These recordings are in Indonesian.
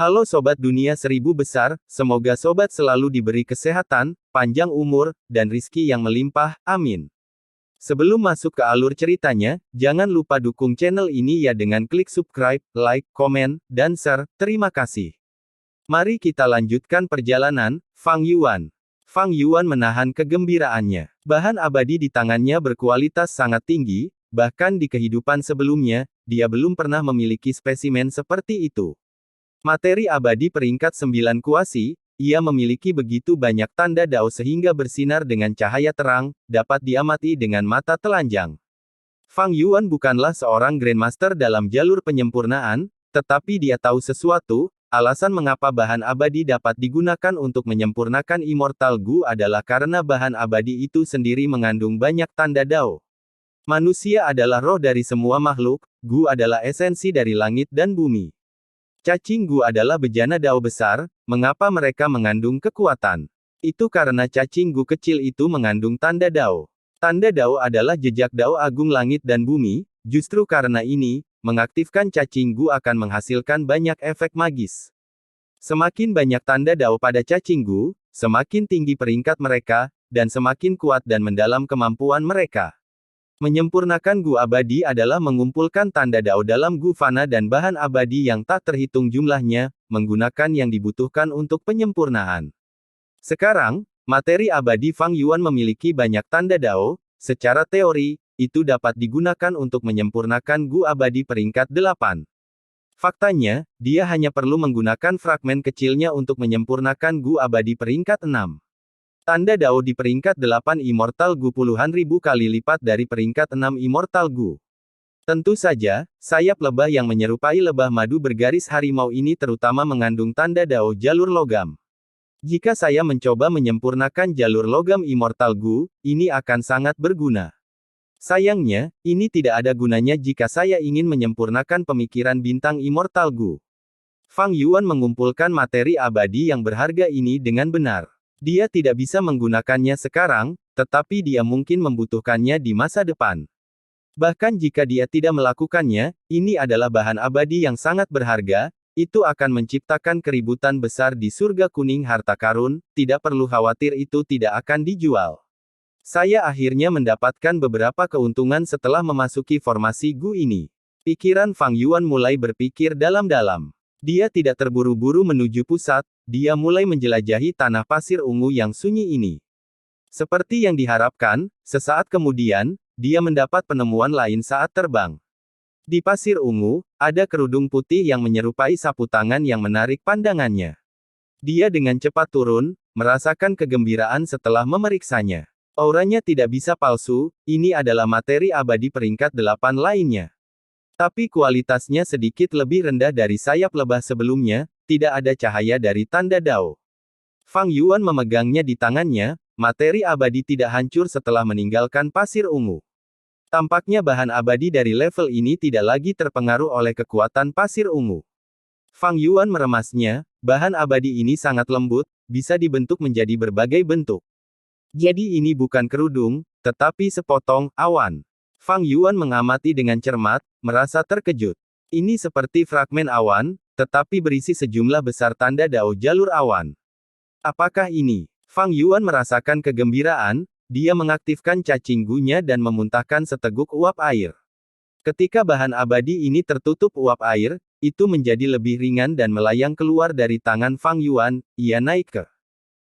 Halo Sobat Dunia Seribu Besar, semoga Sobat selalu diberi kesehatan, panjang umur, dan rizki yang melimpah, amin. Sebelum masuk ke alur ceritanya, jangan lupa dukung channel ini ya dengan klik subscribe, like, komen, dan share, terima kasih. Mari kita lanjutkan perjalanan, Fang Yuan. Fang Yuan menahan kegembiraannya. Bahan abadi di tangannya berkualitas sangat tinggi, bahkan di kehidupan sebelumnya, dia belum pernah memiliki spesimen seperti itu. Materi abadi peringkat 9 kuasi, ia memiliki begitu banyak tanda dao sehingga bersinar dengan cahaya terang, dapat diamati dengan mata telanjang. Fang Yuan bukanlah seorang Grandmaster dalam jalur penyempurnaan, tetapi dia tahu sesuatu, alasan mengapa bahan abadi dapat digunakan untuk menyempurnakan Immortal Gu adalah karena bahan abadi itu sendiri mengandung banyak tanda dao. Manusia adalah roh dari semua makhluk, Gu adalah esensi dari langit dan bumi. Cacing Gu adalah bejana dao besar, mengapa mereka mengandung kekuatan? Itu karena cacing Gu kecil itu mengandung tanda dao. Tanda dao adalah jejak dao agung langit dan bumi, justru karena ini, mengaktifkan cacing Gu akan menghasilkan banyak efek magis. Semakin banyak tanda dao pada cacing Gu, semakin tinggi peringkat mereka, dan semakin kuat dan mendalam kemampuan mereka. Menyempurnakan Gu abadi adalah mengumpulkan tanda dao dalam Gu fana dan bahan abadi yang tak terhitung jumlahnya, menggunakan yang dibutuhkan untuk penyempurnaan. Sekarang, materi abadi Fang Yuan memiliki banyak tanda dao, secara teori, itu dapat digunakan untuk menyempurnakan Gu abadi peringkat 8. Faktanya, dia hanya perlu menggunakan fragmen kecilnya untuk menyempurnakan Gu abadi peringkat 6. Tanda dao di peringkat 8 Immortal Gu puluhan ribu kali lipat dari peringkat 6 Immortal Gu. Tentu saja, sayap lebah yang menyerupai lebah madu bergaris harimau ini terutama mengandung tanda dao jalur logam. Jika saya mencoba menyempurnakan jalur logam Immortal Gu, ini akan sangat berguna. Sayangnya, ini tidak ada gunanya jika saya ingin menyempurnakan pemikiran bintang Immortal Gu. Fang Yuan mengumpulkan materi abadi yang berharga ini dengan benar. Dia tidak bisa menggunakannya sekarang, tetapi dia mungkin membutuhkannya di masa depan. Bahkan jika dia tidak melakukannya, ini adalah bahan abadi yang sangat berharga, itu akan menciptakan keributan besar di surga kuning harta karun, tidak perlu khawatir itu tidak akan dijual. Saya akhirnya mendapatkan beberapa keuntungan setelah memasuki formasi Gu ini. Pikiran Fang Yuan mulai berpikir dalam-dalam. Dia tidak terburu-buru menuju pusat, dia mulai menjelajahi tanah pasir ungu yang sunyi ini. Seperti yang diharapkan, sesaat kemudian, dia mendapat penemuan lain saat terbang. Di pasir ungu, ada kerudung putih yang menyerupai sapu tangan yang menarik pandangannya. Dia dengan cepat turun, merasakan kegembiraan setelah memeriksanya. Auranya tidak bisa palsu, ini adalah materi abadi peringkat 8 lainnya. Tapi kualitasnya sedikit lebih rendah dari sayap lebah sebelumnya, tidak ada cahaya dari tanda dao. Fang Yuan memegangnya di tangannya, materi abadi tidak hancur setelah meninggalkan pasir ungu. Tampaknya bahan abadi dari level ini tidak lagi terpengaruh oleh kekuatan pasir ungu. Fang Yuan meremasnya, bahan abadi ini sangat lembut, bisa dibentuk menjadi berbagai bentuk. Jadi ini bukan kerudung, tetapi sepotong awan. Fang Yuan mengamati dengan cermat, merasa terkejut. Ini seperti fragmen awan, tetapi berisi sejumlah besar tanda dao jalur awan. Apakah ini? Fang Yuan merasakan kegembiraan, dia mengaktifkan cacing Gu-nya dan memuntahkan seteguk uap air. Ketika bahan abadi ini tertutup uap air, itu menjadi lebih ringan dan melayang keluar dari tangan Fang Yuan, ia naik ke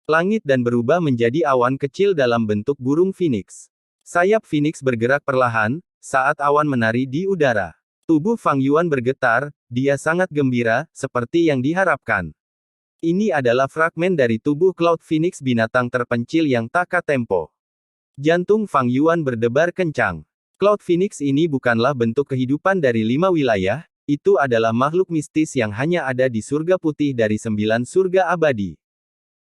langit dan berubah menjadi awan kecil dalam bentuk burung phoenix. Sayap phoenix bergerak perlahan, saat awan menari di udara. Tubuh Fang Yuan bergetar, dia sangat gembira, seperti yang diharapkan. Ini adalah fragmen dari tubuh Cloud Phoenix binatang terpencil yang taka tempo. Jantung Fang Yuan berdebar kencang. Cloud Phoenix ini bukanlah bentuk kehidupan dari 5 wilayah, itu adalah makhluk mistis yang hanya ada di surga putih dari 9 surga abadi.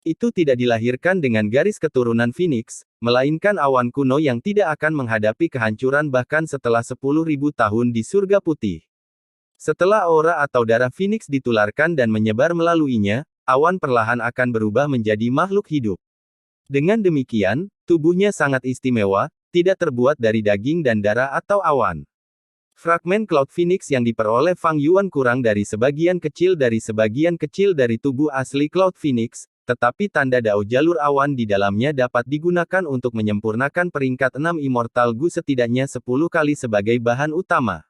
Itu tidak dilahirkan dengan garis keturunan Phoenix, melainkan awan kuno yang tidak akan menghadapi kehancuran bahkan setelah 10.000 tahun di surga putih. Setelah aura atau darah Phoenix ditularkan dan menyebar melaluinya, awan perlahan akan berubah menjadi makhluk hidup. Dengan demikian, tubuhnya sangat istimewa, tidak terbuat dari daging dan darah atau awan. Fragmen Cloud Phoenix yang diperoleh Fang Yuan kurang dari sebagian kecil dari tubuh asli Cloud Phoenix, tetapi tanda Dao jalur awan di dalamnya dapat digunakan untuk menyempurnakan peringkat 6 Immortal Gu setidaknya 10 kali sebagai bahan utama.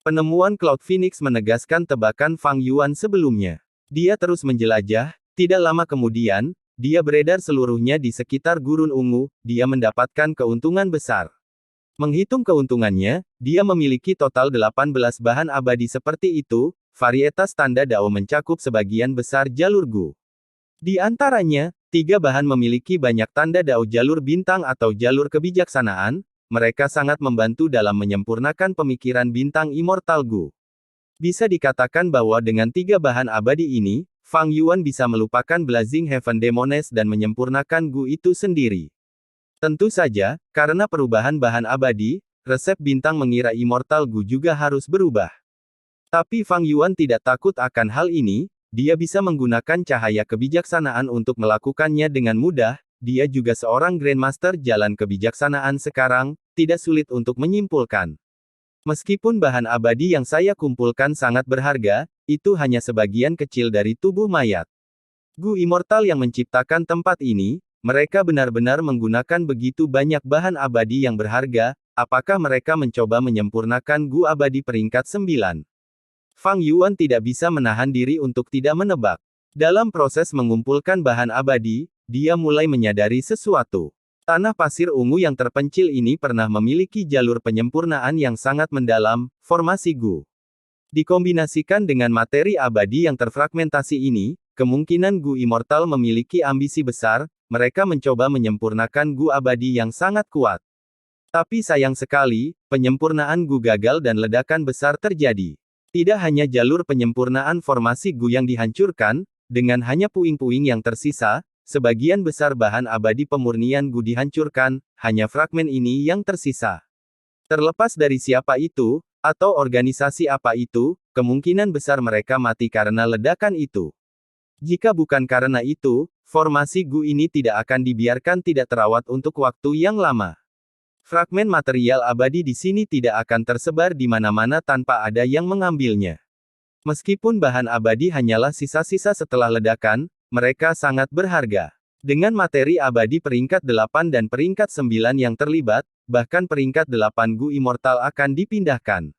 Penemuan Cloud Phoenix menegaskan tebakan Fang Yuan sebelumnya. Dia terus menjelajah, tidak lama kemudian, dia beredar seluruhnya di sekitar Gurun Ungu, dia mendapatkan keuntungan besar. Menghitung keuntungannya, dia memiliki total 18 bahan abadi seperti itu, varietas tanda Dao mencakup sebagian besar jalur Gu. Di antaranya, 3 bahan memiliki banyak tanda Dao jalur bintang atau jalur kebijaksanaan, mereka sangat membantu dalam menyempurnakan pemikiran bintang Immortal Gu. Bisa dikatakan bahwa dengan 3 bahan abadi ini, Fang Yuan bisa melupakan Blazing Heaven Demones dan menyempurnakan Gu itu sendiri. Tentu saja, karena perubahan bahan abadi, resep bintang mengira Immortal Gu juga harus berubah. Tapi Fang Yuan tidak takut akan hal ini, dia bisa menggunakan cahaya kebijaksanaan untuk melakukannya dengan mudah, dia juga seorang Grandmaster jalan kebijaksanaan sekarang, tidak sulit untuk menyimpulkan. Meskipun bahan abadi yang saya kumpulkan sangat berharga, itu hanya sebagian kecil dari tubuh mayat. Gu Immortal yang menciptakan tempat ini, mereka benar-benar menggunakan begitu banyak bahan abadi yang berharga, apakah mereka mencoba menyempurnakan Gu abadi peringkat 9? Fang Yuan tidak bisa menahan diri untuk tidak menebak. Dalam proses mengumpulkan bahan abadi, dia mulai menyadari sesuatu. Tanah pasir ungu yang terpencil ini pernah memiliki jalur penyempurnaan yang sangat mendalam, formasi Gu. Dikombinasikan dengan materi abadi yang terfragmentasi ini, kemungkinan Gu Immortal memiliki ambisi besar, mereka mencoba menyempurnakan Gu abadi yang sangat kuat. Tapi sayang sekali, penyempurnaan Gu gagal dan ledakan besar terjadi. Tidak hanya jalur penyempurnaan formasi Gu yang dihancurkan, dengan hanya puing-puing yang tersisa, sebagian besar bahan abadi pemurnian Gu dihancurkan, hanya fragmen ini yang tersisa. Terlepas dari siapa itu, atau organisasi apa itu, kemungkinan besar mereka mati karena ledakan itu. Jika bukan karena itu, formasi Gu ini tidak akan dibiarkan tidak terawat untuk waktu yang lama. Fragmen material abadi di sini tidak akan tersebar di mana-mana tanpa ada yang mengambilnya. Meskipun bahan abadi hanyalah sisa-sisa setelah ledakan, mereka sangat berharga. Dengan materi abadi peringkat 8 dan peringkat 9 yang terlibat, bahkan peringkat 8 Gu Immortal akan dipindahkan.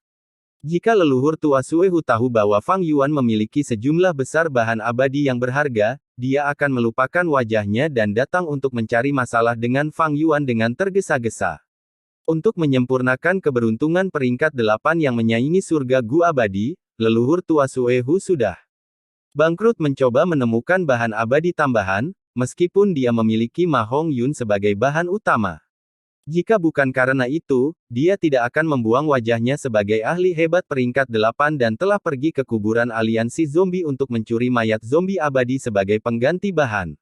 Jika leluhur tua Suehu tahu bahwa Fang Yuan memiliki sejumlah besar bahan abadi yang berharga, dia akan melupakan wajahnya dan datang untuk mencari masalah dengan Fang Yuan dengan tergesa-gesa. Untuk menyempurnakan keberuntungan peringkat 8 yang menyaingi surga Gu abadi, leluhur tua Suehu sudah bangkrut mencoba menemukan bahan abadi tambahan, meskipun dia memiliki Ma Hong Yun sebagai bahan utama. Jika bukan karena itu, dia tidak akan membuang wajahnya sebagai ahli hebat peringkat 8 dan telah pergi ke kuburan aliansi zombie untuk mencuri mayat zombie abadi sebagai pengganti bahan.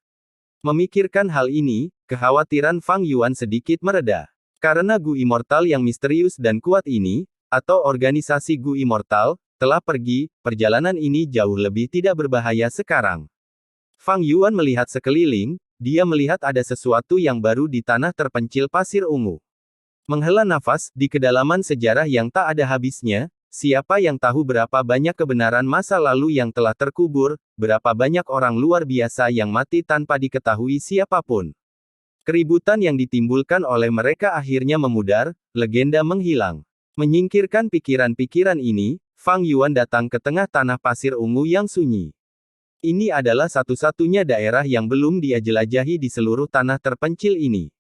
Memikirkan hal ini, kekhawatiran Fang Yuan sedikit mereda. Karena Gu Immortal yang misterius dan kuat ini, atau organisasi Gu Immortal, telah pergi, perjalanan ini jauh lebih tidak berbahaya sekarang. Fang Yuan melihat sekeliling, dia melihat ada sesuatu yang baru di tanah terpencil pasir ungu. Menghela nafas, di kedalaman sejarah yang tak ada habisnya, siapa yang tahu berapa banyak kebenaran masa lalu yang telah terkubur, berapa banyak orang luar biasa yang mati tanpa diketahui siapapun. Keributan yang ditimbulkan oleh mereka akhirnya memudar, legenda menghilang. Menyingkirkan pikiran-pikiran ini, Fang Yuan datang ke tengah tanah pasir ungu yang sunyi. Ini adalah satu-satunya daerah yang belum dia jelajahi di seluruh tanah terpencil ini.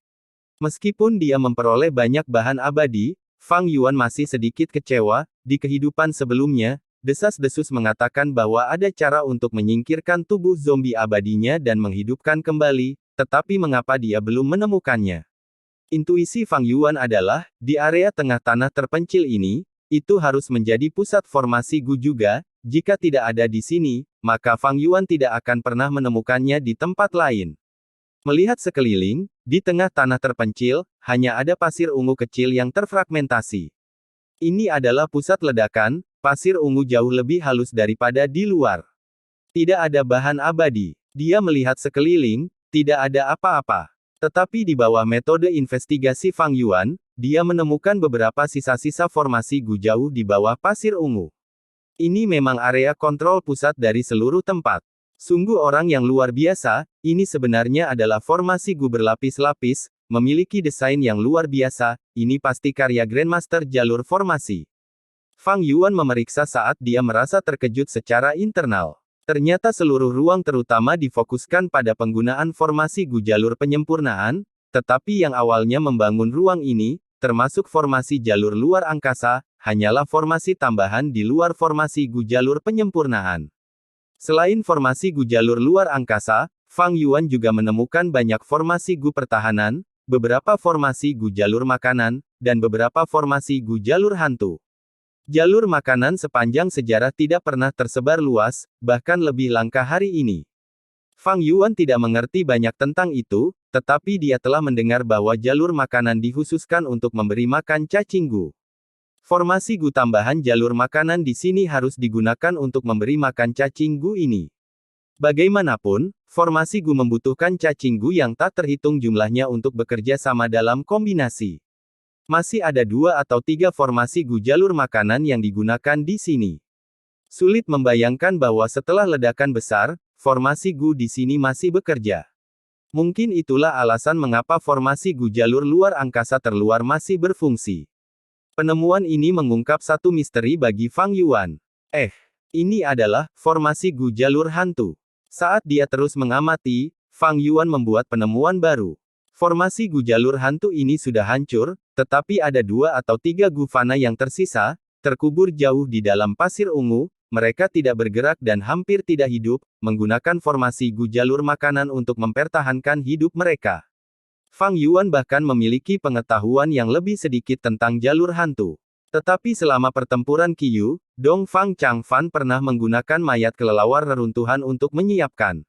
Meskipun dia memperoleh banyak bahan abadi, Fang Yuan masih sedikit kecewa. Di kehidupan sebelumnya, desas-desus mengatakan bahwa ada cara untuk menyingkirkan tubuh zombie abadinya dan menghidupkan kembali, tetapi mengapa dia belum menemukannya? Intuisi Fang Yuan adalah, di area tengah tanah terpencil ini, itu harus menjadi pusat formasi Gu juga. Jika tidak ada di sini, maka Fang Yuan tidak akan pernah menemukannya di tempat lain. Melihat sekeliling, di tengah tanah terpencil, hanya ada pasir ungu kecil yang terfragmentasi. Ini adalah pusat ledakan, pasir ungu jauh lebih halus daripada di luar. Tidak ada bahan abadi. Dia melihat sekeliling, tidak ada apa-apa. Tetapi di bawah metode investigasi Fang Yuan, dia menemukan beberapa sisa-sisa formasi Gu jauh di bawah pasir ungu. Ini memang area kontrol pusat dari seluruh tempat. Sungguh orang yang luar biasa, ini sebenarnya adalah formasi Gu berlapis-lapis, memiliki desain yang luar biasa, ini pasti karya Grandmaster jalur formasi. Fang Yuan memeriksa saat dia merasa terkejut secara internal. Ternyata seluruh ruang terutama difokuskan pada penggunaan formasi Gu jalur penyempurnaan, tetapi yang awalnya membangun ruang ini, termasuk formasi jalur luar angkasa, hanyalah formasi tambahan di luar formasi Gu jalur penyempurnaan. Selain formasi Gu jalur luar angkasa, Fang Yuan juga menemukan banyak formasi Gu pertahanan, beberapa formasi Gu jalur makanan, dan beberapa formasi Gu jalur hantu. Jalur makanan sepanjang sejarah tidak pernah tersebar luas, bahkan lebih langka hari ini. Fang Yuan tidak mengerti banyak tentang itu, tetapi dia telah mendengar bahwa jalur makanan dikhususkan untuk memberi makan cacing Gu. Formasi Gu tambahan jalur makanan di sini harus digunakan untuk memberi makan cacing Gu ini. Bagaimanapun, formasi Gu membutuhkan cacing Gu yang tak terhitung jumlahnya untuk bekerja sama dalam kombinasi. Masih ada 2 atau 3 formasi Gu jalur makanan yang digunakan di sini. Sulit membayangkan bahwa setelah ledakan besar, formasi Gu di sini masih bekerja. Mungkin itulah alasan mengapa formasi Gu jalur luar angkasa terluar masih berfungsi. Penemuan ini mengungkap satu misteri bagi Fang Yuan. Ini adalah formasi Gu jalur hantu. Saat dia terus mengamati, Fang Yuan membuat penemuan baru. Formasi Gu jalur hantu ini sudah hancur, tetapi ada 2 atau 3 Gu fana yang tersisa, terkubur jauh di dalam pasir ungu, mereka tidak bergerak dan hampir tidak hidup, menggunakan formasi Gu jalur makanan untuk mempertahankan hidup mereka. Fang Yuan bahkan memiliki pengetahuan yang lebih sedikit tentang jalur hantu. Tetapi selama pertempuran Qiyu, Dong Fang Changfan pernah menggunakan mayat kelelawar reruntuhan untuk menyiapkan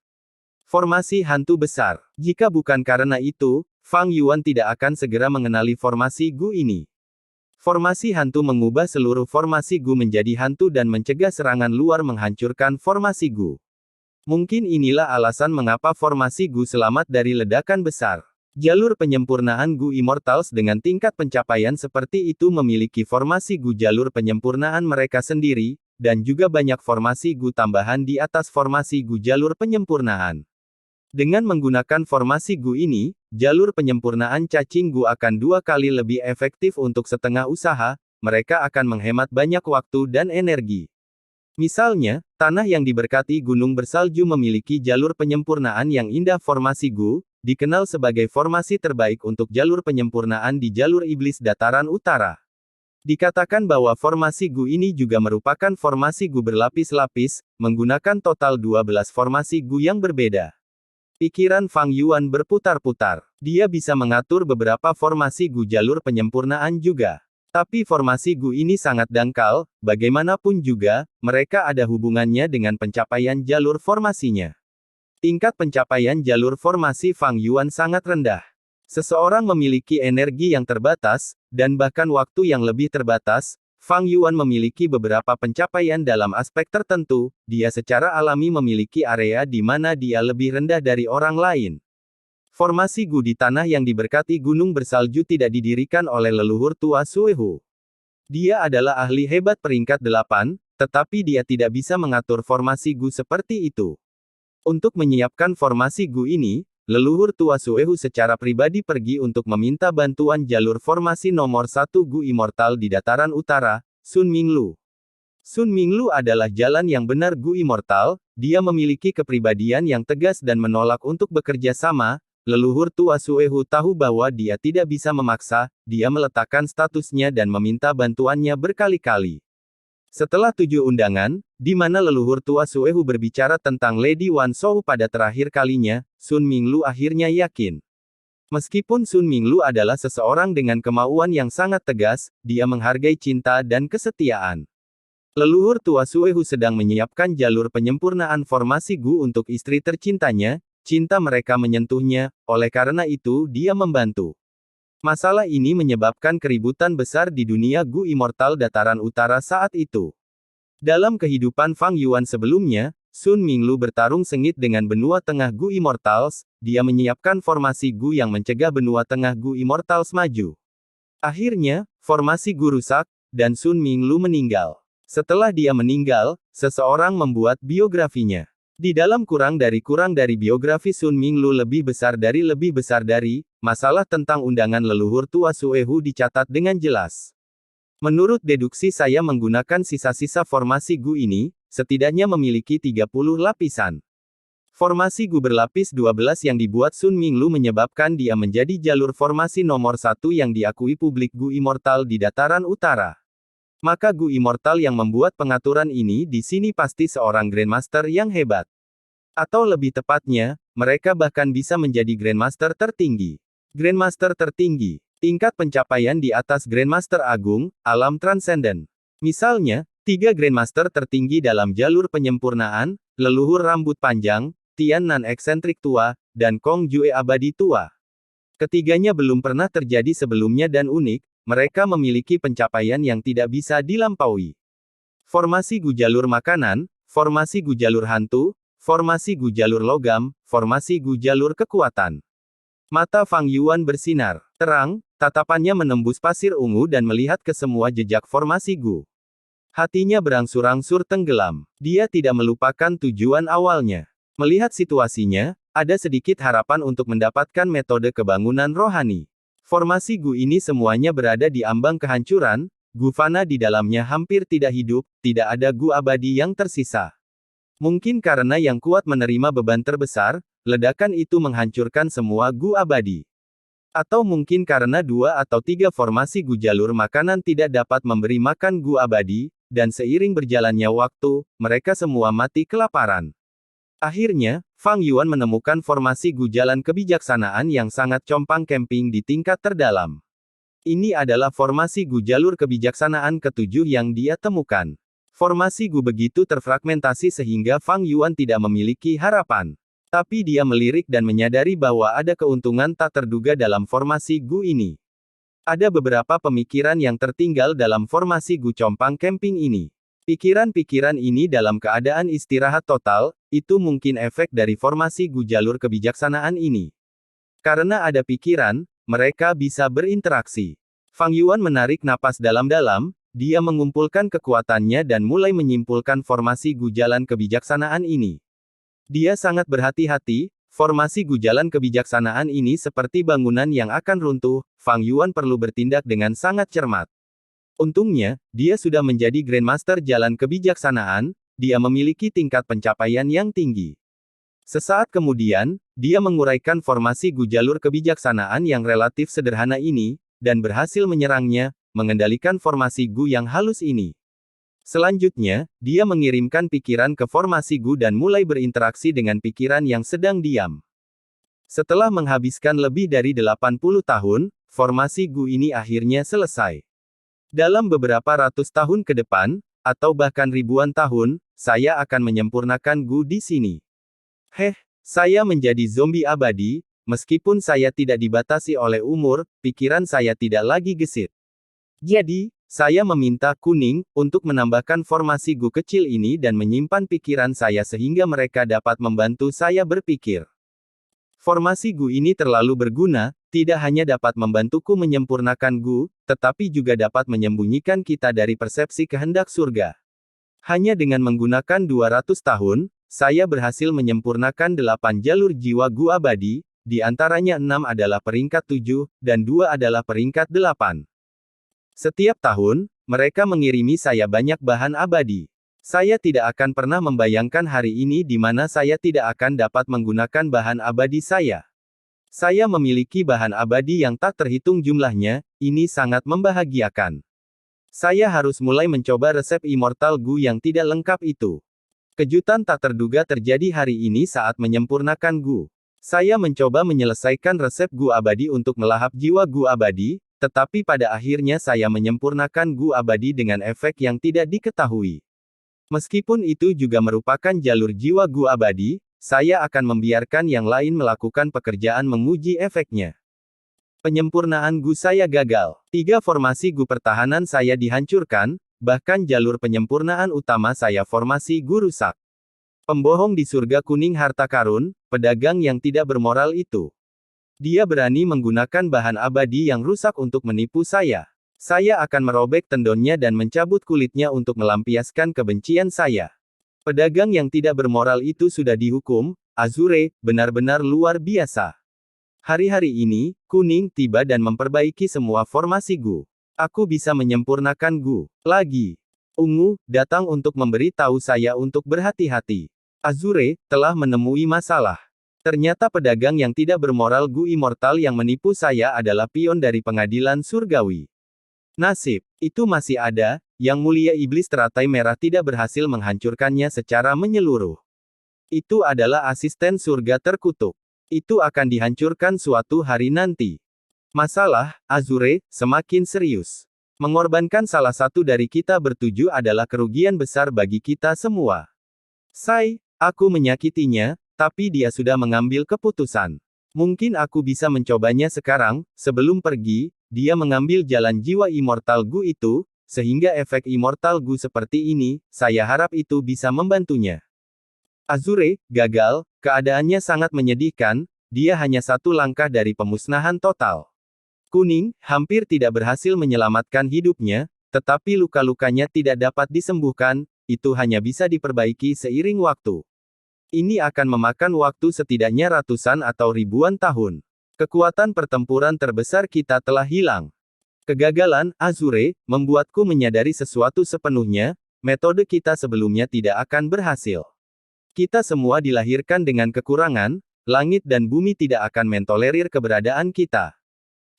formasi hantu besar. Jika bukan karena itu, Fang Yuan tidak akan segera mengenali formasi Gu ini. Formasi hantu mengubah seluruh formasi Gu menjadi hantu dan mencegah serangan luar menghancurkan formasi Gu. Mungkin inilah alasan mengapa formasi Gu selamat dari ledakan besar. Jalur penyempurnaan Gu Immortals dengan tingkat pencapaian seperti itu memiliki formasi Gu jalur penyempurnaan mereka sendiri, dan juga banyak formasi Gu tambahan di atas formasi Gu jalur penyempurnaan. Dengan menggunakan formasi Gu ini, jalur penyempurnaan cacing Gu akan 2 kali lebih efektif untuk setengah usaha, mereka akan menghemat banyak waktu dan energi. Misalnya, tanah yang diberkati gunung bersalju memiliki jalur penyempurnaan yang indah formasi Gu, dikenal sebagai formasi terbaik untuk jalur penyempurnaan di jalur iblis dataran utara. Dikatakan bahwa formasi Gu ini juga merupakan formasi Gu berlapis-lapis, menggunakan total 12 formasi Gu yang berbeda. Pikiran Fang Yuan berputar-putar. Dia bisa mengatur beberapa formasi Gu jalur penyempurnaan juga. Tapi formasi Gu ini sangat dangkal, bagaimanapun juga, mereka ada hubungannya dengan pencapaian jalur formasinya. Tingkat pencapaian jalur formasi Fang Yuan sangat rendah. Seseorang memiliki energi yang terbatas, dan bahkan waktu yang lebih terbatas. Fang Yuan memiliki beberapa pencapaian dalam aspek tertentu, dia secara alami memiliki area di mana dia lebih rendah dari orang lain. Formasi Gu di tanah yang diberkati gunung bersalju tidak didirikan oleh leluhur tua Suehu. Dia adalah ahli hebat peringkat 8, tetapi dia tidak bisa mengatur formasi Gu seperti itu. Untuk menyiapkan formasi Gu ini, leluhur tua Suehu secara pribadi pergi untuk meminta bantuan jalur formasi nomor 1 Gu Immortal di dataran utara, Sun Minglu. Sun Minglu adalah jalan yang benar Gu Immortal, dia memiliki kepribadian yang tegas dan menolak untuk bekerja sama. Leluhur tua Suehu tahu bahwa dia tidak bisa memaksa, dia meletakkan statusnya dan meminta bantuannya berkali-kali. Setelah 7 undangan, di mana leluhur tua Suehu berbicara tentang Lady Wan Shou pada terakhir kalinya, Sun Minglu akhirnya yakin. Meskipun Sun Minglu adalah seseorang dengan kemauan yang sangat tegas, dia menghargai cinta dan kesetiaan. Leluhur tua Suehu sedang menyiapkan jalur penyempurnaan formasi Gu untuk istri tercintanya, cinta mereka menyentuhnya, oleh karena itu dia membantu. Masalah ini menyebabkan keributan besar di dunia Gu Immortal dataran utara saat itu. Dalam kehidupan Fang Yuan sebelumnya, Sun Minglu bertarung sengit dengan benua tengah Gu Immortals, dia menyiapkan formasi Gu yang mencegah benua tengah Gu Immortals maju. Akhirnya, formasi Gu rusak, dan Sun Minglu meninggal. Setelah dia meninggal, seseorang membuat biografinya. Di dalam kurang dari biografi Sun Minglu lebih besar dari, masalah tentang undangan leluhur tua Suehu dicatat dengan jelas. Menurut deduksi saya menggunakan sisa-sisa formasi Gu ini, setidaknya memiliki 30 lapisan. Formasi Gu berlapis 12 yang dibuat Sun Minglu menyebabkan dia menjadi jalur formasi nomor 1 yang diakui publik Gu Immortal di dataran utara. Maka Gu Immortal yang membuat pengaturan ini di sini pasti seorang Grandmaster yang hebat. Atau lebih tepatnya, mereka bahkan bisa menjadi Grandmaster tertinggi. Grandmaster tertinggi, tingkat pencapaian di atas Grandmaster Agung, alam transenden. Misalnya, 3 Grandmaster tertinggi dalam jalur penyempurnaan, leluhur rambut panjang, Tian Nan eksentrik tua, dan Kong Jue abadi tua. Ketiganya belum pernah terjadi sebelumnya dan unik, mereka memiliki pencapaian yang tidak bisa dilampaui. Formasi Gu jalur makanan, formasi Gu jalur hantu, formasi Gu jalur logam, formasi Gu jalur kekuatan. Mata Fang Yuan bersinar terang, tatapannya menembus pasir ungu dan melihat ke semua jejak formasi Gu. Hatinya berangsur-angsur tenggelam. Dia tidak melupakan tujuan awalnya. Melihat situasinya, ada sedikit harapan untuk mendapatkan metode kebangunan rohani. Formasi Gu ini semuanya berada di ambang kehancuran, Gu fana di dalamnya hampir tidak hidup, tidak ada Gu abadi yang tersisa. Mungkin karena yang kuat menerima beban terbesar, ledakan itu menghancurkan semua Gu abadi. Atau mungkin karena 2 atau 3 formasi Gu jalur makanan tidak dapat memberi makan Gu abadi, dan seiring berjalannya waktu, mereka semua mati kelaparan. Akhirnya, Fang Yuan menemukan formasi Gu jalan kebijaksanaan yang sangat compang camping di tingkat terdalam. Ini adalah formasi Gu jalur kebijaksanaan ke-7 yang dia temukan. Formasi Gu begitu terfragmentasi sehingga Fang Yuan tidak memiliki harapan. Tapi dia melirik dan menyadari bahwa ada keuntungan tak terduga dalam formasi Gu ini. Ada beberapa pemikiran yang tertinggal dalam formasi Gu compang camping ini. Pikiran-pikiran ini dalam keadaan istirahat total, itu mungkin efek dari formasi Gu jalur kebijaksanaan ini. Karena ada pikiran, mereka bisa berinteraksi. Fang Yuan menarik napas dalam-dalam, dia mengumpulkan kekuatannya dan mulai menyimpulkan formasi Gu jalan kebijaksanaan ini. Dia sangat berhati-hati, formasi Gu jalan kebijaksanaan ini seperti bangunan yang akan runtuh, Fang Yuan perlu bertindak dengan sangat cermat. Untungnya, dia sudah menjadi Grandmaster jalan kebijaksanaan, dia memiliki tingkat pencapaian yang tinggi. Sesaat kemudian, dia menguraikan formasi Gu jalur kebijaksanaan yang relatif sederhana ini, dan berhasil menyerangnya, mengendalikan formasi Gu yang halus ini. Selanjutnya, dia mengirimkan pikiran ke formasi Gu dan mulai berinteraksi dengan pikiran yang sedang diam. Setelah menghabiskan lebih dari 80 tahun, formasi Gu ini akhirnya selesai. Dalam beberapa ratus tahun ke depan, atau bahkan ribuan tahun, saya akan menyempurnakan Gu di sini. Saya menjadi zombie abadi, meskipun saya tidak dibatasi oleh umur, pikiran saya tidak lagi gesit. Jadi, saya meminta kuning, untuk menambahkan formasi Gu kecil ini dan menyimpan pikiran saya sehingga mereka dapat membantu saya berpikir. Formasi Gu ini terlalu berguna, tidak hanya dapat membantuku menyempurnakan Gu, tetapi juga dapat menyembunyikan kita dari persepsi kehendak surga. Hanya dengan menggunakan 200 tahun, saya berhasil menyempurnakan 8 jalur jiwa Gu abadi, di antaranya 6 adalah peringkat 7, dan 2 adalah peringkat 8. Setiap tahun, mereka mengirimi saya banyak bahan abadi. Saya tidak akan pernah membayangkan hari ini di mana saya tidak akan dapat menggunakan bahan abadi saya. Saya memiliki bahan abadi yang tak terhitung jumlahnya, ini sangat membahagiakan. Saya harus mulai mencoba resep Immortal Gu yang tidak lengkap itu. Kejutan tak terduga terjadi hari ini saat menyempurnakan Gu. Saya mencoba menyelesaikan resep Gu abadi untuk melahap jiwa Gu abadi, tetapi pada akhirnya saya menyempurnakan Gu abadi dengan efek yang tidak diketahui. Meskipun itu juga merupakan jalur jiwa Gu abadi, saya akan membiarkan yang lain melakukan pekerjaan menguji efeknya. Penyempurnaan Gu saya gagal. 3 formasi Gu pertahanan saya dihancurkan, bahkan jalur penyempurnaan utama saya formasi Gu rusak. Pembohong di surga kuning harta karun, pedagang yang tidak bermoral itu. Dia berani menggunakan bahan abadi yang rusak untuk menipu saya. Saya akan merobek tendonnya dan mencabut kulitnya untuk melampiaskan kebencian saya. Pedagang yang tidak bermoral itu sudah dihukum. Azure, benar-benar luar biasa. Hari-hari ini, Kuning tiba dan memperbaiki semua formasi Gu. Aku bisa menyempurnakan Gu. Lagi. Ungu, datang untuk memberi tahu saya untuk berhati-hati. Azure, telah menemui masalah. Ternyata pedagang yang tidak bermoral Gu Immortal yang menipu saya adalah pion dari pengadilan surgawi. Nasib, itu masih ada, Yang Mulia Iblis Teratai Merah tidak berhasil menghancurkannya secara menyeluruh. Itu adalah asisten surga terkutuk. Itu akan dihancurkan suatu hari nanti. Masalah, Azure, semakin serius. Mengorbankan salah satu dari kita bertujuh adalah kerugian besar bagi kita semua. Aku menyakitinya, tapi dia sudah mengambil keputusan. Mungkin aku bisa mencobanya sekarang, sebelum pergi, dia mengambil jalan jiwa Immortal Gu itu, sehingga efek Immortal Gu seperti ini, saya harap itu bisa membantunya. Azure, gagal, keadaannya sangat menyedihkan, dia hanya satu langkah dari pemusnahan total. Kuning, hampir tidak berhasil menyelamatkan hidupnya, tetapi luka-lukanya tidak dapat disembuhkan, itu hanya bisa diperbaiki seiring waktu. Ini akan memakan waktu setidaknya ratusan atau ribuan tahun. Kekuatan pertempuran terbesar kita telah hilang. Kegagalan, Azure, membuatku menyadari sesuatu sepenuhnya, metode kita sebelumnya tidak akan berhasil. Kita semua dilahirkan dengan kekurangan, langit dan bumi tidak akan mentolerir keberadaan kita.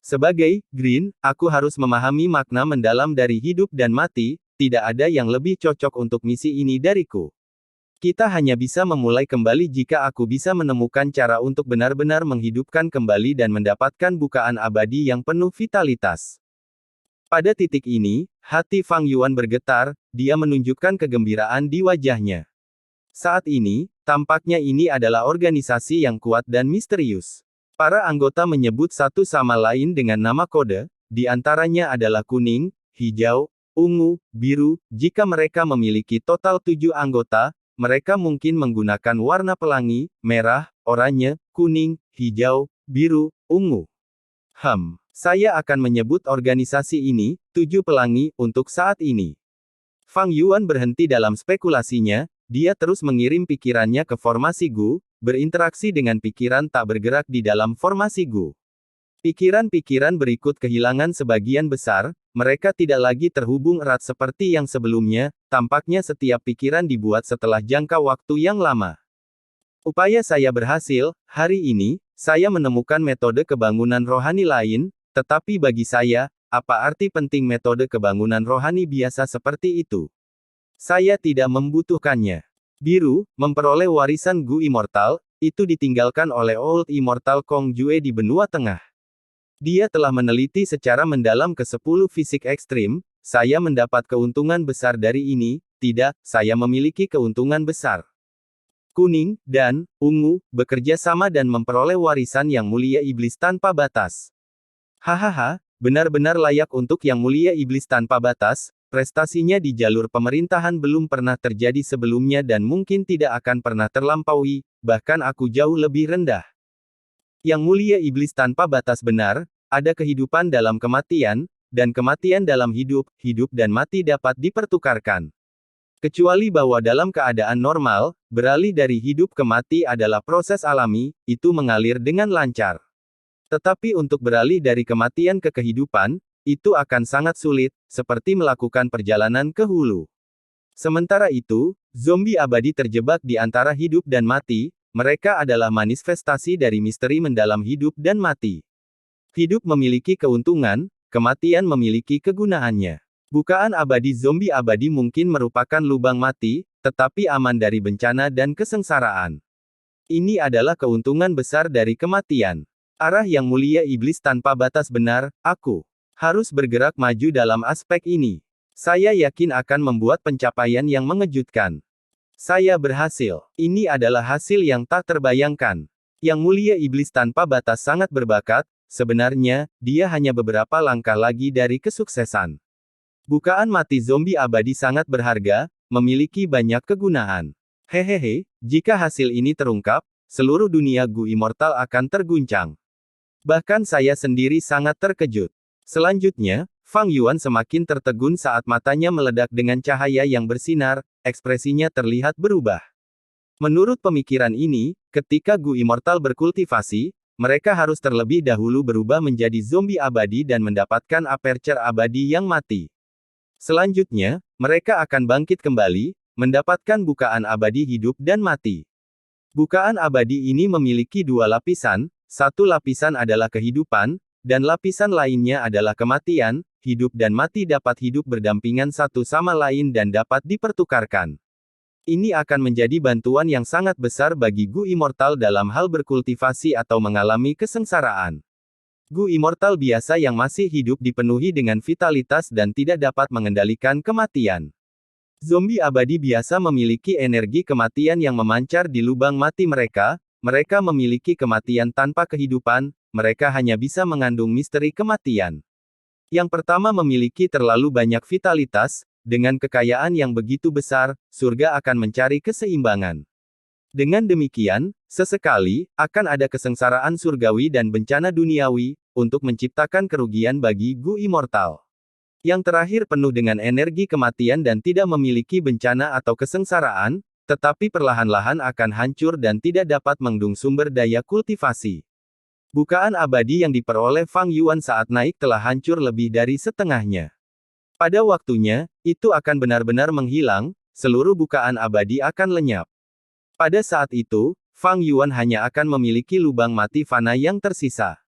Sebagai Green, aku harus memahami makna mendalam dari hidup dan mati, tidak ada yang lebih cocok untuk misi ini dariku. Kita hanya bisa memulai kembali jika aku bisa menemukan cara untuk benar-benar menghidupkan kembali dan mendapatkan bukaan abadi yang penuh vitalitas. Pada titik ini, hati Fang Yuan bergetar, dia menunjukkan kegembiraan di wajahnya. Saat ini, tampaknya ini adalah organisasi yang kuat dan misterius. Para anggota menyebut satu sama lain dengan nama kode, di antaranya adalah kuning, hijau, ungu, biru. Jika mereka memiliki total 7 anggota, mereka mungkin menggunakan warna pelangi, merah, oranye, kuning, hijau, biru, ungu. Saya akan menyebut organisasi ini, 7 pelangi, untuk saat ini. Fang Yuan berhenti dalam spekulasinya, dia terus mengirim pikirannya ke formasi Gu, berinteraksi dengan pikiran tak bergerak di dalam formasi Gu. Pikiran-pikiran berikut kehilangan sebagian besar, mereka tidak lagi terhubung erat seperti yang sebelumnya, tampaknya setiap pikiran dibuat setelah jangka waktu yang lama. Upaya saya berhasil, hari ini, saya menemukan metode kebangunan rohani lain, tetapi bagi saya, apa arti penting metode kebangunan rohani biasa seperti itu? Saya tidak membutuhkannya. Biru, memperoleh warisan Gu Immortal, itu ditinggalkan oleh Old Immortal Kong Jue di benua tengah. Dia telah meneliti secara mendalam ke 10 fisik ekstrim, saya mendapat keuntungan besar dari ini, tidak, saya memiliki keuntungan besar. Kuning, dan ungu, bekerja sama dan memperoleh warisan Yang Mulia Iblis Tanpa Batas. Hahaha, benar-benar layak untuk Yang Mulia Iblis Tanpa Batas, prestasinya di jalur pemerintahan belum pernah terjadi sebelumnya dan mungkin tidak akan pernah terlampaui, bahkan aku jauh lebih rendah. Yang Mulia Iblis Tanpa Batas benar, ada kehidupan dalam kematian, dan kematian dalam hidup, hidup dan mati dapat dipertukarkan. Kecuali bahwa dalam keadaan normal, beralih dari hidup ke mati adalah proses alami, itu mengalir dengan lancar. Tetapi untuk beralih dari kematian ke kehidupan, itu akan sangat sulit, seperti melakukan perjalanan ke hulu. Sementara itu, zombie abadi terjebak di antara hidup dan mati, mereka adalah manifestasi dari misteri mendalam hidup dan mati. Hidup memiliki keuntungan, kematian memiliki kegunaannya. Bukaan abadi zombie abadi mungkin merupakan lubang mati, tetapi aman dari bencana dan kesengsaraan. Ini adalah keuntungan besar dari kematian. Arah Yang Mulia Iblis Tanpa Batas benar, aku harus bergerak maju dalam aspek ini. Saya yakin akan membuat pencapaian yang mengejutkan. Saya berhasil. Ini adalah hasil yang tak terbayangkan. Yang Mulia Iblis Tanpa Batas sangat berbakat, sebenarnya, dia hanya beberapa langkah lagi dari kesuksesan. Bukaan mati zombie abadi sangat berharga, memiliki banyak kegunaan. Hehehe, jika hasil ini terungkap, seluruh dunia Gu Immortal akan terguncang. Bahkan saya sendiri sangat terkejut. Selanjutnya, Fang Yuan semakin tertegun saat matanya meledak dengan cahaya yang bersinar, ekspresinya terlihat berubah. Menurut pemikiran ini, ketika Gu Immortal berkultivasi, mereka harus terlebih dahulu berubah menjadi zombie abadi dan mendapatkan aperture abadi yang mati. Selanjutnya, mereka akan bangkit kembali, mendapatkan bukaan abadi hidup dan mati. Bukaan abadi ini memiliki dua lapisan, satu lapisan adalah kehidupan, dan lapisan lainnya adalah kematian. Hidup dan mati dapat hidup berdampingan satu sama lain dan dapat dipertukarkan. Ini akan menjadi bantuan yang sangat besar bagi Gu Immortal dalam hal berkultivasi atau mengalami kesengsaraan. Gu Immortal biasa yang masih hidup dipenuhi dengan vitalitas dan tidak dapat mengendalikan kematian. Zombie abadi biasa memiliki energi kematian yang memancar di lubang mati mereka. Mereka memiliki kematian tanpa kehidupan, mereka hanya bisa mengandung misteri kematian. Yang pertama memiliki terlalu banyak vitalitas, dengan kekayaan yang begitu besar, surga akan mencari keseimbangan. Dengan demikian, sesekali, akan ada kesengsaraan surgawi dan bencana duniawi, untuk menciptakan kerugian bagi Gu Immortal. Yang terakhir penuh dengan energi kematian dan tidak memiliki bencana atau kesengsaraan, tetapi perlahan-lahan akan hancur dan tidak dapat mengandung sumber daya kultivasi. Bukaan abadi yang diperoleh Fang Yuan saat naik telah hancur lebih dari setengahnya. Pada waktunya, itu akan benar-benar menghilang, seluruh bukaan abadi akan lenyap. Pada saat itu, Fang Yuan hanya akan memiliki lubang mati fana yang tersisa.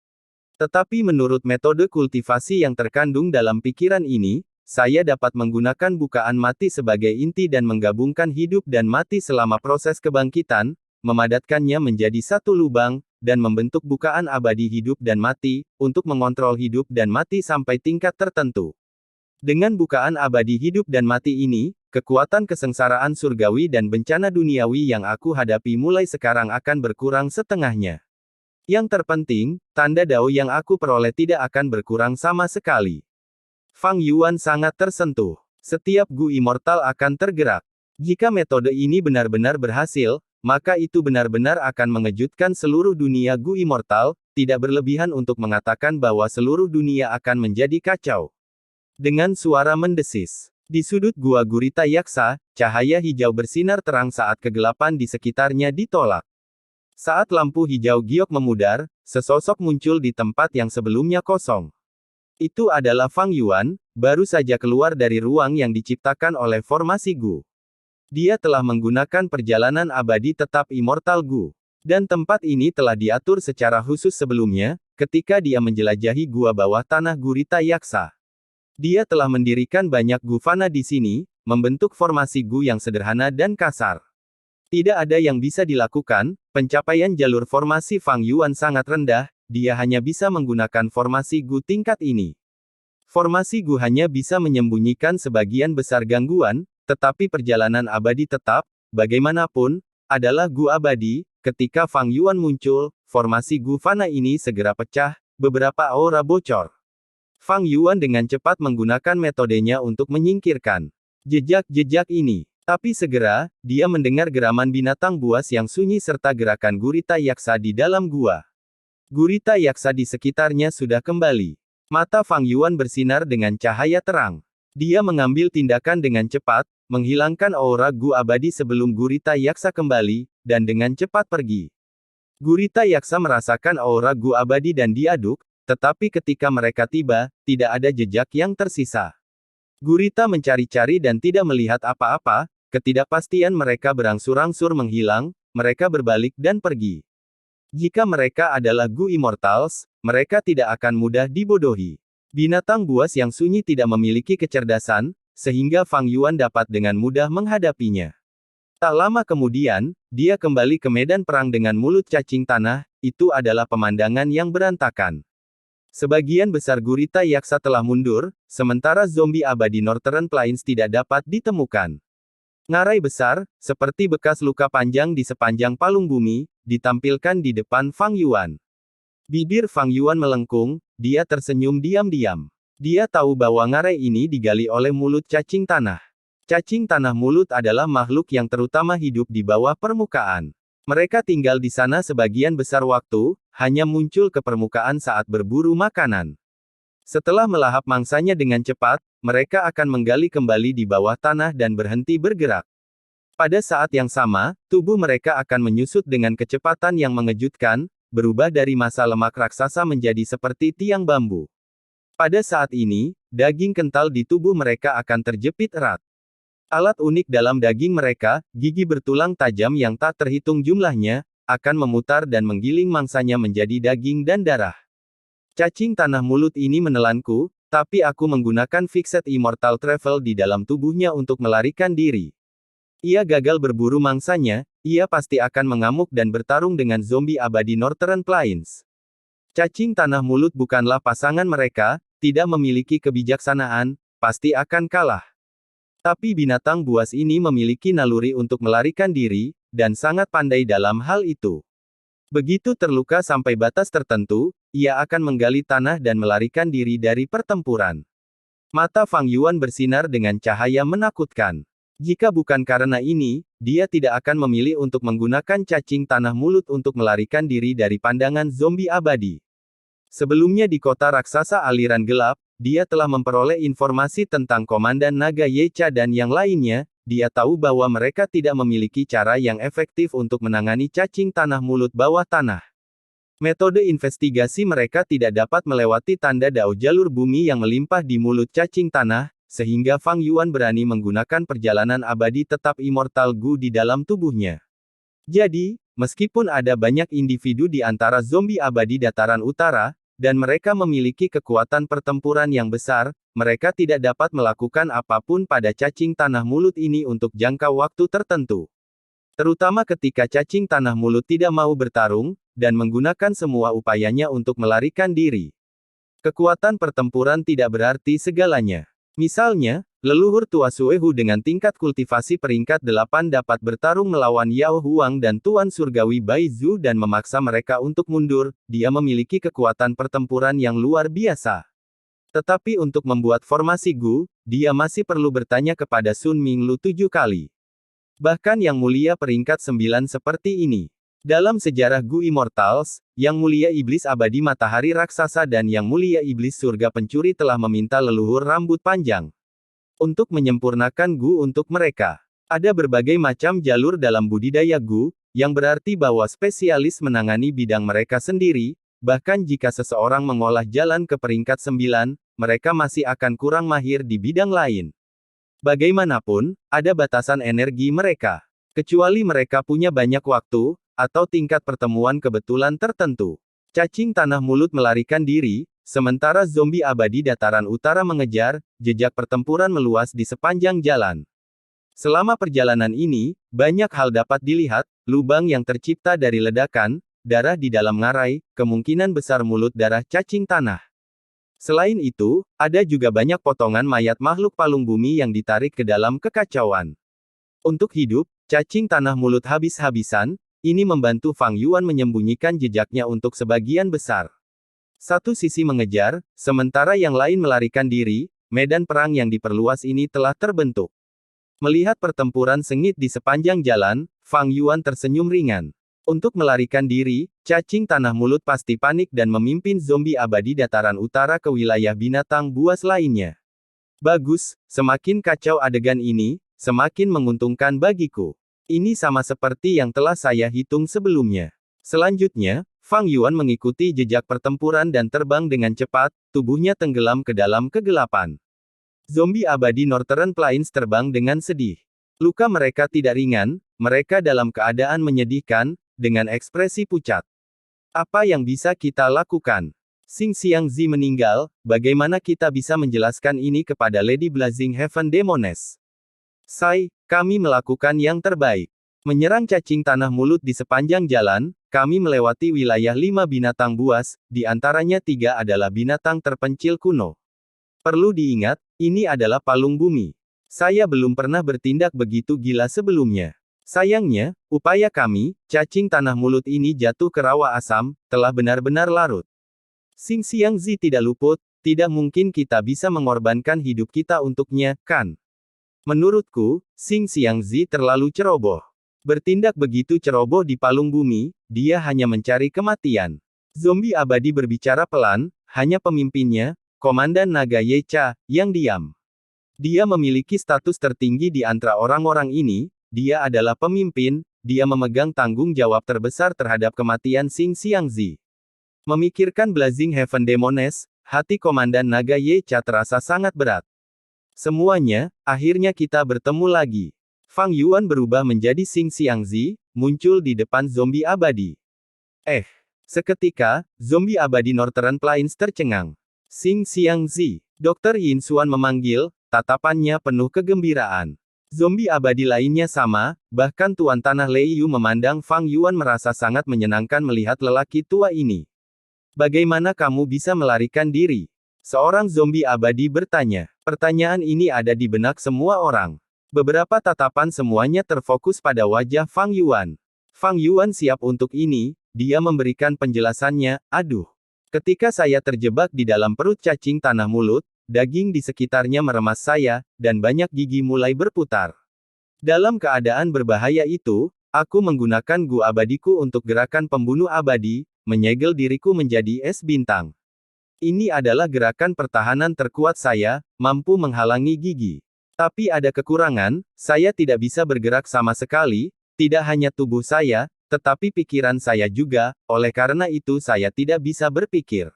Tetapi menurut metode kultivasi yang terkandung dalam pikiran ini, saya dapat menggunakan bukaan mati sebagai inti dan menggabungkan hidup dan mati selama proses kebangkitan, memadatkannya menjadi satu lubang, dan membentuk bukaan abadi hidup dan mati, untuk mengontrol hidup dan mati sampai tingkat tertentu. Dengan bukaan abadi hidup dan mati ini, kekuatan kesengsaraan surgawi dan bencana duniawi yang aku hadapi mulai sekarang akan berkurang setengahnya. Yang terpenting, tanda dao yang aku peroleh tidak akan berkurang sama sekali. Fang Yuan sangat tersentuh. Setiap Gu Immortal akan tergerak. Jika metode ini benar-benar berhasil, maka itu benar-benar akan mengejutkan seluruh dunia. Gu Immortal, tidak berlebihan untuk mengatakan bahwa seluruh dunia akan menjadi kacau. Dengan suara mendesis. Di sudut gua gurita yaksa, cahaya hijau bersinar terang saat kegelapan di sekitarnya ditolak. Saat lampu hijau giok memudar, sesosok muncul di tempat yang sebelumnya kosong. Itu adalah Fang Yuan, baru saja keluar dari ruang yang diciptakan oleh formasi Gu. Dia telah menggunakan perjalanan abadi tetap Immortal Gu. Dan tempat ini telah diatur secara khusus sebelumnya, ketika dia menjelajahi gua bawah tanah gurita yaksa. Dia telah mendirikan banyak Gu fana di sini, membentuk formasi Gu yang sederhana dan kasar. Tidak ada yang bisa dilakukan, pencapaian jalur formasi Fang Yuan sangat rendah, dia hanya bisa menggunakan formasi Gu tingkat ini. Formasi Gu hanya bisa menyembunyikan sebagian besar gangguan, tetapi perjalanan abadi tetap, bagaimanapun, adalah Gu abadi. Ketika Fang Yuan muncul, formasi Gu fana ini segera pecah, beberapa aura bocor. Fang Yuan dengan cepat menggunakan metodenya untuk menyingkirkan jejak-jejak ini. Tapi segera, dia mendengar geraman binatang buas yang sunyi serta gerakan gurita yaksa di dalam gua. Gurita yaksa di sekitarnya sudah kembali. Mata Fang Yuan bersinar dengan cahaya terang. Dia mengambil tindakan dengan cepat, menghilangkan aura Gu abadi sebelum gurita yaksa kembali, dan dengan cepat pergi. Gurita yaksa merasakan aura Gu abadi dan diaduk, tetapi ketika mereka tiba, tidak ada jejak yang tersisa. Gurita mencari-cari dan tidak melihat apa-apa, ketidakpastian mereka berangsur-angsur menghilang, mereka berbalik dan pergi. Jika mereka adalah Gu Immortals, mereka tidak akan mudah dibodohi. Binatang buas yang sunyi tidak memiliki kecerdasan, sehingga Fang Yuan dapat dengan mudah menghadapinya. Tak lama kemudian, dia kembali ke medan perang dengan mulut cacing tanah, itu adalah pemandangan yang berantakan. Sebagian besar gurita yaksa telah mundur, sementara zombie abadi Northern Plains tidak dapat ditemukan. Ngarai besar, seperti bekas luka panjang di sepanjang palung bumi, ditampilkan di depan Fang Yuan. Bibir Fang Yuan melengkung, dia tersenyum diam-diam. Dia tahu bahwa ngarai ini digali oleh mulut cacing tanah. Cacing tanah mulut adalah makhluk yang terutama hidup di bawah permukaan. Mereka tinggal di sana sebagian besar waktu, hanya muncul ke permukaan saat berburu makanan. Setelah melahap mangsanya dengan cepat, mereka akan menggali kembali di bawah tanah dan berhenti bergerak. Pada saat yang sama, tubuh mereka akan menyusut dengan kecepatan yang mengejutkan, berubah dari massa lemak raksasa menjadi seperti tiang bambu. Pada saat ini, daging kental di tubuh mereka akan terjepit erat. Alat unik dalam daging mereka, gigi bertulang tajam yang tak terhitung jumlahnya, akan memutar dan menggiling mangsanya menjadi daging dan darah. Cacing tanah mulut ini menelanku, tapi aku menggunakan Fixed Immortal Travel di dalam tubuhnya untuk melarikan diri. Ia gagal berburu mangsanya, ia pasti akan mengamuk dan bertarung dengan zombie abadi Northern Plains. Cacing tanah mulut bukanlah pasangan mereka, tidak memiliki kebijaksanaan, pasti akan kalah. Tapi binatang buas ini memiliki naluri untuk melarikan diri, dan sangat pandai dalam hal itu. Begitu terluka sampai batas tertentu, ia akan menggali tanah dan melarikan diri dari pertempuran. Mata Fang Yuan bersinar dengan cahaya menakutkan. Jika bukan karena ini, dia tidak akan memilih untuk menggunakan cacing tanah mulut untuk melarikan diri dari pandangan zombie abadi. Sebelumnya di kota raksasa aliran gelap, dia telah memperoleh informasi tentang Komandan Naga Yecha dan yang lainnya. Dia tahu bahwa mereka tidak memiliki cara yang efektif untuk menangani cacing tanah mulut bawah tanah. Metode investigasi mereka tidak dapat melewati tanda dao jalur bumi yang melimpah di mulut cacing tanah, sehingga Fang Yuan berani menggunakan perjalanan abadi tetap immortal Gu di dalam tubuhnya. Jadi, meskipun ada banyak individu di antara zombie abadi dataran utara, dan mereka memiliki kekuatan pertempuran yang besar, mereka tidak dapat melakukan apapun pada cacing tanah mulut ini untuk jangka waktu tertentu. Terutama ketika cacing tanah mulut tidak mau bertarung, dan menggunakan semua upayanya untuk melarikan diri. Kekuatan pertempuran tidak berarti segalanya. Misalnya, leluhur tua Suehu dengan tingkat kultivasi peringkat 8 dapat bertarung melawan Yao Huang dan Tuan Surgawi Bai Zhu dan memaksa mereka untuk mundur, dia memiliki kekuatan pertempuran yang luar biasa. Tetapi untuk membuat formasi Gu, dia masih perlu bertanya kepada Sun Minglu 7 kali. Bahkan Yang Mulia peringkat 9 seperti ini. Dalam sejarah Gu Immortals, Yang Mulia Iblis Abadi Matahari Raksasa dan Yang Mulia Iblis Surga Pencuri telah meminta leluhur rambut panjang untuk menyempurnakan Gu untuk mereka. Ada berbagai macam jalur dalam budidaya Gu, yang berarti bahwa spesialis menangani bidang mereka sendiri, bahkan jika seseorang mengolah jalan ke peringkat 9, mereka masih akan kurang mahir di bidang lain. Bagaimanapun, ada batasan energi mereka. Kecuali mereka punya banyak waktu, atau tingkat pertemuan kebetulan tertentu. Cacing tanah mulut melarikan diri, sementara zombie abadi dataran utara mengejar, jejak pertempuran meluas di sepanjang jalan. Selama perjalanan ini, banyak hal dapat dilihat, lubang yang tercipta dari ledakan, darah di dalam ngarai, kemungkinan besar mulut darah cacing tanah. Selain itu, ada juga banyak potongan mayat makhluk palung bumi yang ditarik ke dalam kekacauan. Untuk hidup, cacing tanah mulut habis-habisan, ini membantu Fang Yuan menyembunyikan jejaknya untuk sebagian besar. Satu sisi mengejar, sementara yang lain melarikan diri, medan perang yang diperluas ini telah terbentuk. Melihat pertempuran sengit di sepanjang jalan, Fang Yuan tersenyum ringan. Untuk melarikan diri, cacing tanah mulut pasti panik dan memimpin zombie abadi dataran utara ke wilayah binatang buas lainnya. Bagus, semakin kacau adegan ini, semakin menguntungkan bagiku. Ini sama seperti yang telah saya hitung sebelumnya. Selanjutnya, Fang Yuan mengikuti jejak pertempuran dan terbang dengan cepat, tubuhnya tenggelam ke dalam kegelapan. Zombie abadi Northern Plains terbang dengan sedih. Luka mereka tidak ringan, mereka dalam keadaan menyedihkan, dengan ekspresi pucat. Apa yang bisa kita lakukan? Xing Xiangzi meninggal, bagaimana kita bisa menjelaskan ini kepada Lady Blazing Heaven Demoness? Kami melakukan yang terbaik. Menyerang cacing tanah mulut di sepanjang jalan, kami melewati wilayah 5 binatang buas, di antaranya 3 adalah binatang terpencil kuno. Perlu diingat, ini adalah palung bumi. Saya belum pernah bertindak begitu gila sebelumnya. Sayangnya, upaya kami, cacing tanah mulut ini jatuh ke rawa asam, telah benar-benar larut. Xing Xiangzi tidak luput, tidak mungkin kita bisa mengorbankan hidup kita untuknya, kan? Menurutku, Xing Xiangzi terlalu ceroboh. Bertindak begitu ceroboh di palung bumi, dia hanya mencari kematian. Zombie abadi berbicara pelan, hanya pemimpinnya, Komandan Naga Yecha, yang diam. Dia memiliki status tertinggi di antara orang-orang ini, dia adalah pemimpin, dia memegang tanggung jawab terbesar terhadap kematian Xing Xiangzi. Memikirkan Blazing Heaven Demones, hati Komandan Naga Yecha terasa sangat berat. Semuanya, akhirnya kita bertemu lagi. Fang Yuan berubah menjadi Xing Xiangzi, muncul di depan zombie abadi. Seketika, zombie abadi Northern Plains tercengang. Xing Xiangzi, Dr. Yin Xuan memanggil, tatapannya penuh kegembiraan. Zombie abadi lainnya sama, bahkan Tuan Tanah Lei Yu memandang Fang Yuan merasa sangat menyenangkan melihat lelaki tua ini. Bagaimana kamu bisa melarikan diri? Seorang zombie abadi bertanya. Pertanyaan ini ada di benak semua orang. Beberapa tatapan semuanya terfokus pada wajah Fang Yuan. Fang Yuan siap untuk ini, dia memberikan penjelasannya, aduh. Ketika saya terjebak di dalam perut cacing tanah mulut, daging di sekitarnya meremas saya, dan banyak gigi mulai berputar. Dalam keadaan berbahaya itu, aku menggunakan gu abadiku untuk gerakan pembunuh abadi, menyegel diriku menjadi es bintang. Ini adalah gerakan pertahanan terkuat saya, mampu menghalangi gigi. Tapi ada kekurangan, saya tidak bisa bergerak sama sekali, tidak hanya tubuh saya, tetapi pikiran saya juga, oleh karena itu saya tidak bisa berpikir.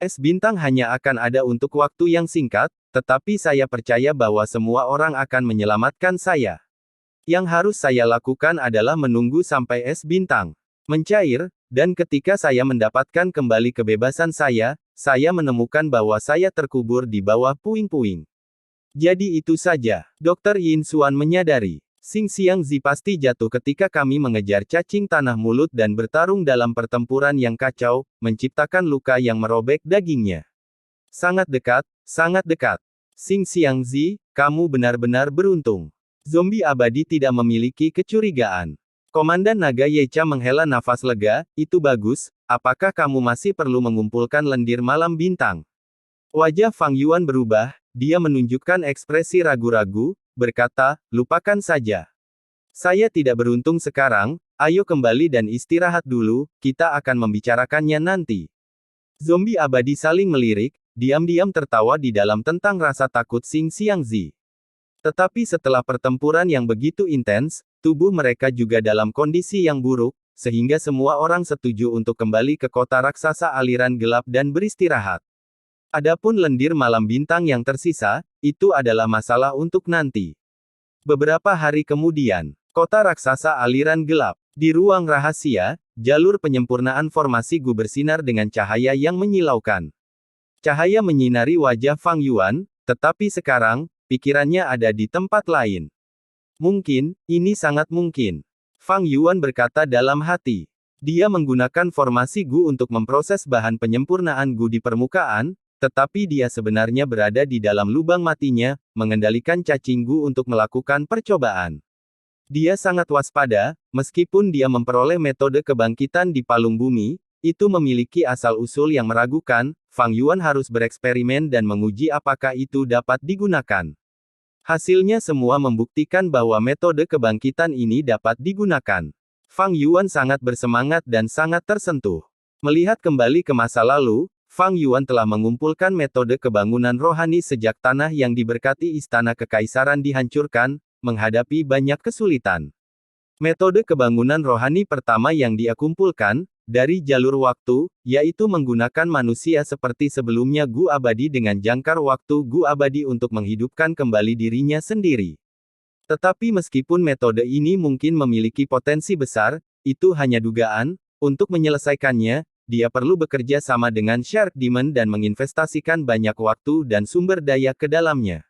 Es bintang hanya akan ada untuk waktu yang singkat, tetapi saya percaya bahwa semua orang akan menyelamatkan saya. Yang harus saya lakukan adalah menunggu sampai es bintang mencair, dan ketika saya mendapatkan kembali kebebasan saya menemukan bahwa saya terkubur di bawah puing-puing. Jadi itu saja, Dr. Yin Xuan menyadari. Xing Xiangzi pasti jatuh ketika kami mengejar cacing tanah mulut dan bertarung dalam pertempuran yang kacau, menciptakan luka yang merobek dagingnya. Sangat dekat, sangat dekat. Xing Xiangzi, kamu benar-benar beruntung. Zombie abadi tidak memiliki kecurigaan. Komandan Naga Yecha menghela nafas lega, itu bagus, apakah kamu masih perlu mengumpulkan lendir malam bintang? Wajah Fang Yuan berubah, dia menunjukkan ekspresi ragu-ragu, berkata, lupakan saja. Saya tidak beruntung sekarang, ayo kembali dan istirahat dulu, kita akan membicarakannya nanti. Zombie abadi saling melirik, diam-diam tertawa di dalam tentang rasa takut Xing Xiangzi. Tetapi setelah pertempuran yang begitu intens, tubuh mereka juga dalam kondisi yang buruk, sehingga semua orang setuju untuk kembali ke kota raksasa aliran gelap dan beristirahat. Adapun lendir malam bintang yang tersisa, itu adalah masalah untuk nanti. Beberapa hari kemudian, kota raksasa aliran gelap. Di ruang rahasia, jalur penyempurnaan formasi Gu bersinar dengan cahaya yang menyilaukan. Cahaya menyinari wajah Fang Yuan, tetapi sekarang, pikirannya ada di tempat lain. Mungkin, ini sangat mungkin. Fang Yuan berkata dalam hati. Dia menggunakan formasi Gu untuk memproses bahan penyempurnaan Gu di permukaan, tetapi dia sebenarnya berada di dalam lubang matinya, mengendalikan cacing Gu untuk melakukan percobaan. Dia sangat waspada, meskipun dia memperoleh metode kebangkitan di palung bumi, itu memiliki asal-usul yang meragukan, Fang Yuan harus bereksperimen dan menguji apakah itu dapat digunakan. Hasilnya semua membuktikan bahwa metode kebangkitan ini dapat digunakan. Fang Yuan sangat bersemangat dan sangat tersentuh. Melihat kembali ke masa lalu, Fang Yuan telah mengumpulkan metode kebangunan rohani sejak tanah yang diberkati istana kekaisaran dihancurkan, menghadapi banyak kesulitan. Metode kebangunan rohani pertama yang dia kumpulkan, dari jalur waktu, yaitu menggunakan manusia seperti sebelumnya Gu abadi dengan jangkar waktu Gu abadi untuk menghidupkan kembali dirinya sendiri. Tetapi meskipun metode ini mungkin memiliki potensi besar, itu hanya dugaan, untuk menyelesaikannya, dia perlu bekerja sama dengan Shark Demon dan menginvestasikan banyak waktu dan sumber daya ke dalamnya.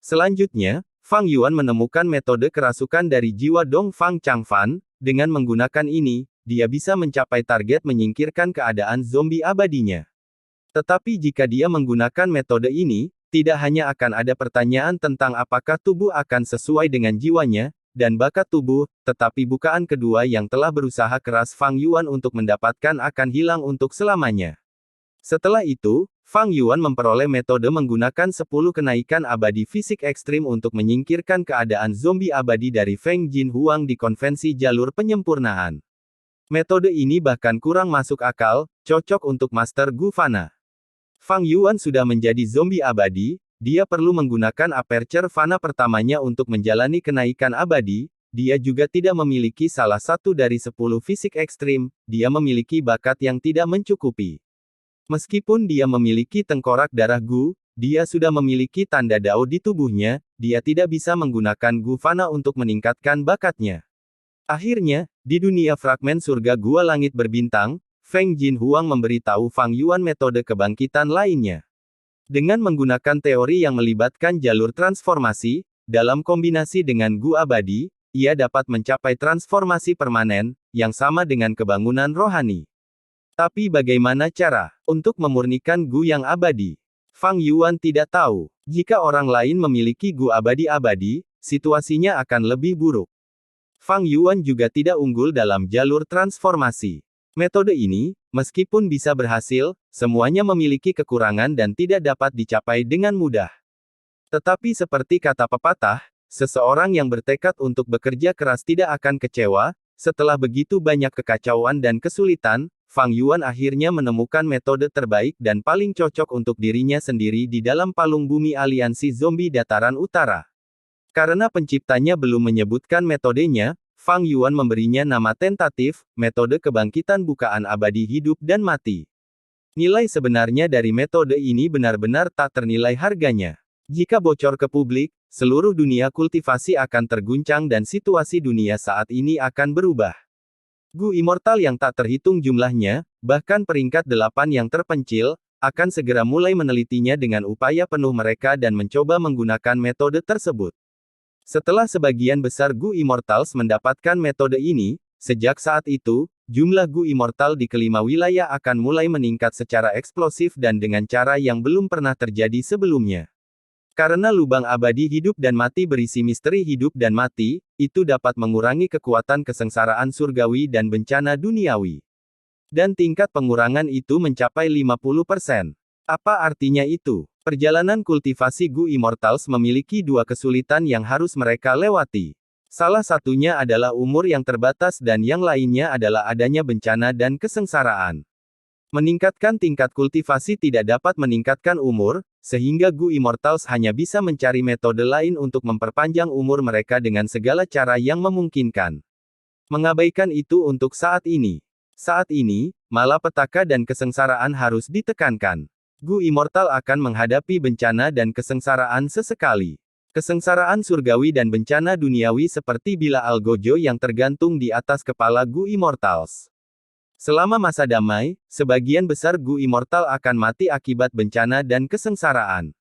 Selanjutnya, Fang Yuan menemukan metode kerasukan dari jiwa Dong Fang Changfan, dengan menggunakan ini, dia bisa mencapai target menyingkirkan keadaan zombie abadinya. Tetapi jika dia menggunakan metode ini, tidak hanya akan ada pertanyaan tentang apakah tubuh akan sesuai dengan jiwanya, dan bakat tubuh, tetapi bukaan kedua yang telah berusaha keras Fang Yuan untuk mendapatkan akan hilang untuk selamanya. Setelah itu, Fang Yuan memperoleh metode menggunakan 10 kenaikan abadi fisik ekstrim untuk menyingkirkan keadaan zombie abadi dari Feng Jin Huang di konvensi jalur penyempurnaan. Metode ini bahkan kurang masuk akal, cocok untuk Master Gu Fana. Fang Yuan sudah menjadi zombie abadi, dia perlu menggunakan aperture Fana pertamanya untuk menjalani kenaikan abadi. Dia juga tidak memiliki salah satu dari 10 fisik ekstrim, dia memiliki bakat yang tidak mencukupi. Meskipun dia memiliki tengkorak darah Gu, dia sudah memiliki tanda Dao di tubuhnya, dia tidak bisa menggunakan Gu Fana untuk meningkatkan bakatnya. Akhirnya, di dunia fragmen surga Gua Langit Berbintang, Feng Jinhuang memberitahu Fang Yuan metode kebangkitan lainnya. Dengan menggunakan teori yang melibatkan jalur transformasi, dalam kombinasi dengan Gu abadi, ia dapat mencapai transformasi permanen, yang sama dengan kebangunan rohani. Tapi bagaimana cara untuk memurnikan Gu yang abadi? Fang Yuan tidak tahu. Jika orang lain memiliki Gu abadi-abadi, situasinya akan lebih buruk. Fang Yuan juga tidak unggul dalam jalur transformasi. Metode ini, meskipun bisa berhasil, semuanya memiliki kekurangan dan tidak dapat dicapai dengan mudah. Tetapi seperti kata pepatah, seseorang yang bertekad untuk bekerja keras tidak akan kecewa. Setelah begitu banyak kekacauan dan kesulitan, Fang Yuan akhirnya menemukan metode terbaik dan paling cocok untuk dirinya sendiri di dalam palung bumi aliansi zombie dataran utara. Karena penciptanya belum menyebutkan metodenya, Fang Yuan memberinya nama tentatif, metode kebangkitan bukaan abadi hidup dan mati. Nilai sebenarnya dari metode ini benar-benar tak ternilai harganya. Jika bocor ke publik, seluruh dunia kultivasi akan terguncang dan situasi dunia saat ini akan berubah. Gu immortal yang tak terhitung jumlahnya, bahkan peringkat 8 yang terpencil, akan segera mulai menelitinya dengan upaya penuh mereka dan mencoba menggunakan metode tersebut. Setelah sebagian besar Gu Immortals mendapatkan metode ini, sejak saat itu, jumlah Gu Immortal di kelima wilayah akan mulai meningkat secara eksplosif dan dengan cara yang belum pernah terjadi sebelumnya. Karena lubang abadi hidup dan mati berisi misteri hidup dan mati, itu dapat mengurangi kekuatan kesengsaraan surgawi dan bencana duniawi. Dan tingkat pengurangan itu mencapai 50%. Apa artinya itu? Perjalanan kultivasi Gu Immortals memiliki dua kesulitan yang harus mereka lewati. Salah satunya adalah umur yang terbatas dan yang lainnya adalah adanya bencana dan kesengsaraan. Meningkatkan tingkat kultivasi tidak dapat meningkatkan umur, sehingga Gu Immortals hanya bisa mencari metode lain untuk memperpanjang umur mereka dengan segala cara yang memungkinkan. Mengabaikan itu untuk saat ini. Saat ini, malapetaka dan kesengsaraan harus ditekankan. Gu Immortal akan menghadapi bencana dan kesengsaraan sesekali. Kesengsaraan surgawi dan bencana duniawi seperti Bila Algojo yang tergantung di atas kepala Gu Immortals. Selama masa damai, sebagian besar Gu Immortal akan mati akibat bencana dan kesengsaraan.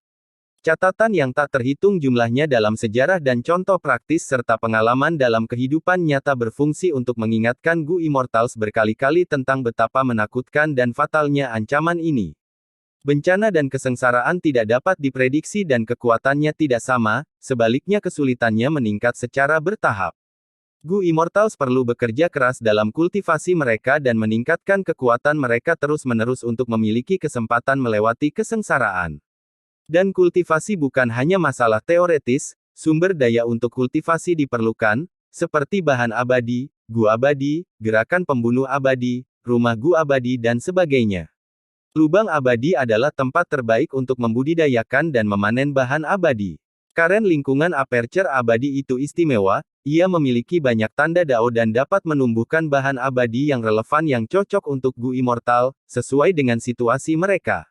Catatan yang tak terhitung jumlahnya dalam sejarah dan contoh praktis serta pengalaman dalam kehidupan nyata berfungsi untuk mengingatkan Gu Immortals berkali-kali tentang betapa menakutkan dan fatalnya ancaman ini. Bencana dan kesengsaraan tidak dapat diprediksi dan kekuatannya tidak sama, sebaliknya kesulitannya meningkat secara bertahap. Gu Immortals perlu bekerja keras dalam kultivasi mereka dan meningkatkan kekuatan mereka terus-menerus untuk memiliki kesempatan melewati kesengsaraan. Dan kultivasi bukan hanya masalah teoretis, sumber daya untuk kultivasi diperlukan, seperti bahan abadi, Gu abadi, gerakan pembunuh abadi, rumah Gu abadi dan sebagainya. Lubang abadi adalah tempat terbaik untuk membudidayakan dan memanen bahan abadi. Karena lingkungan aperture abadi itu istimewa, ia memiliki banyak tanda Dao dan dapat menumbuhkan bahan abadi yang relevan yang cocok untuk Gu Immortal, sesuai dengan situasi mereka.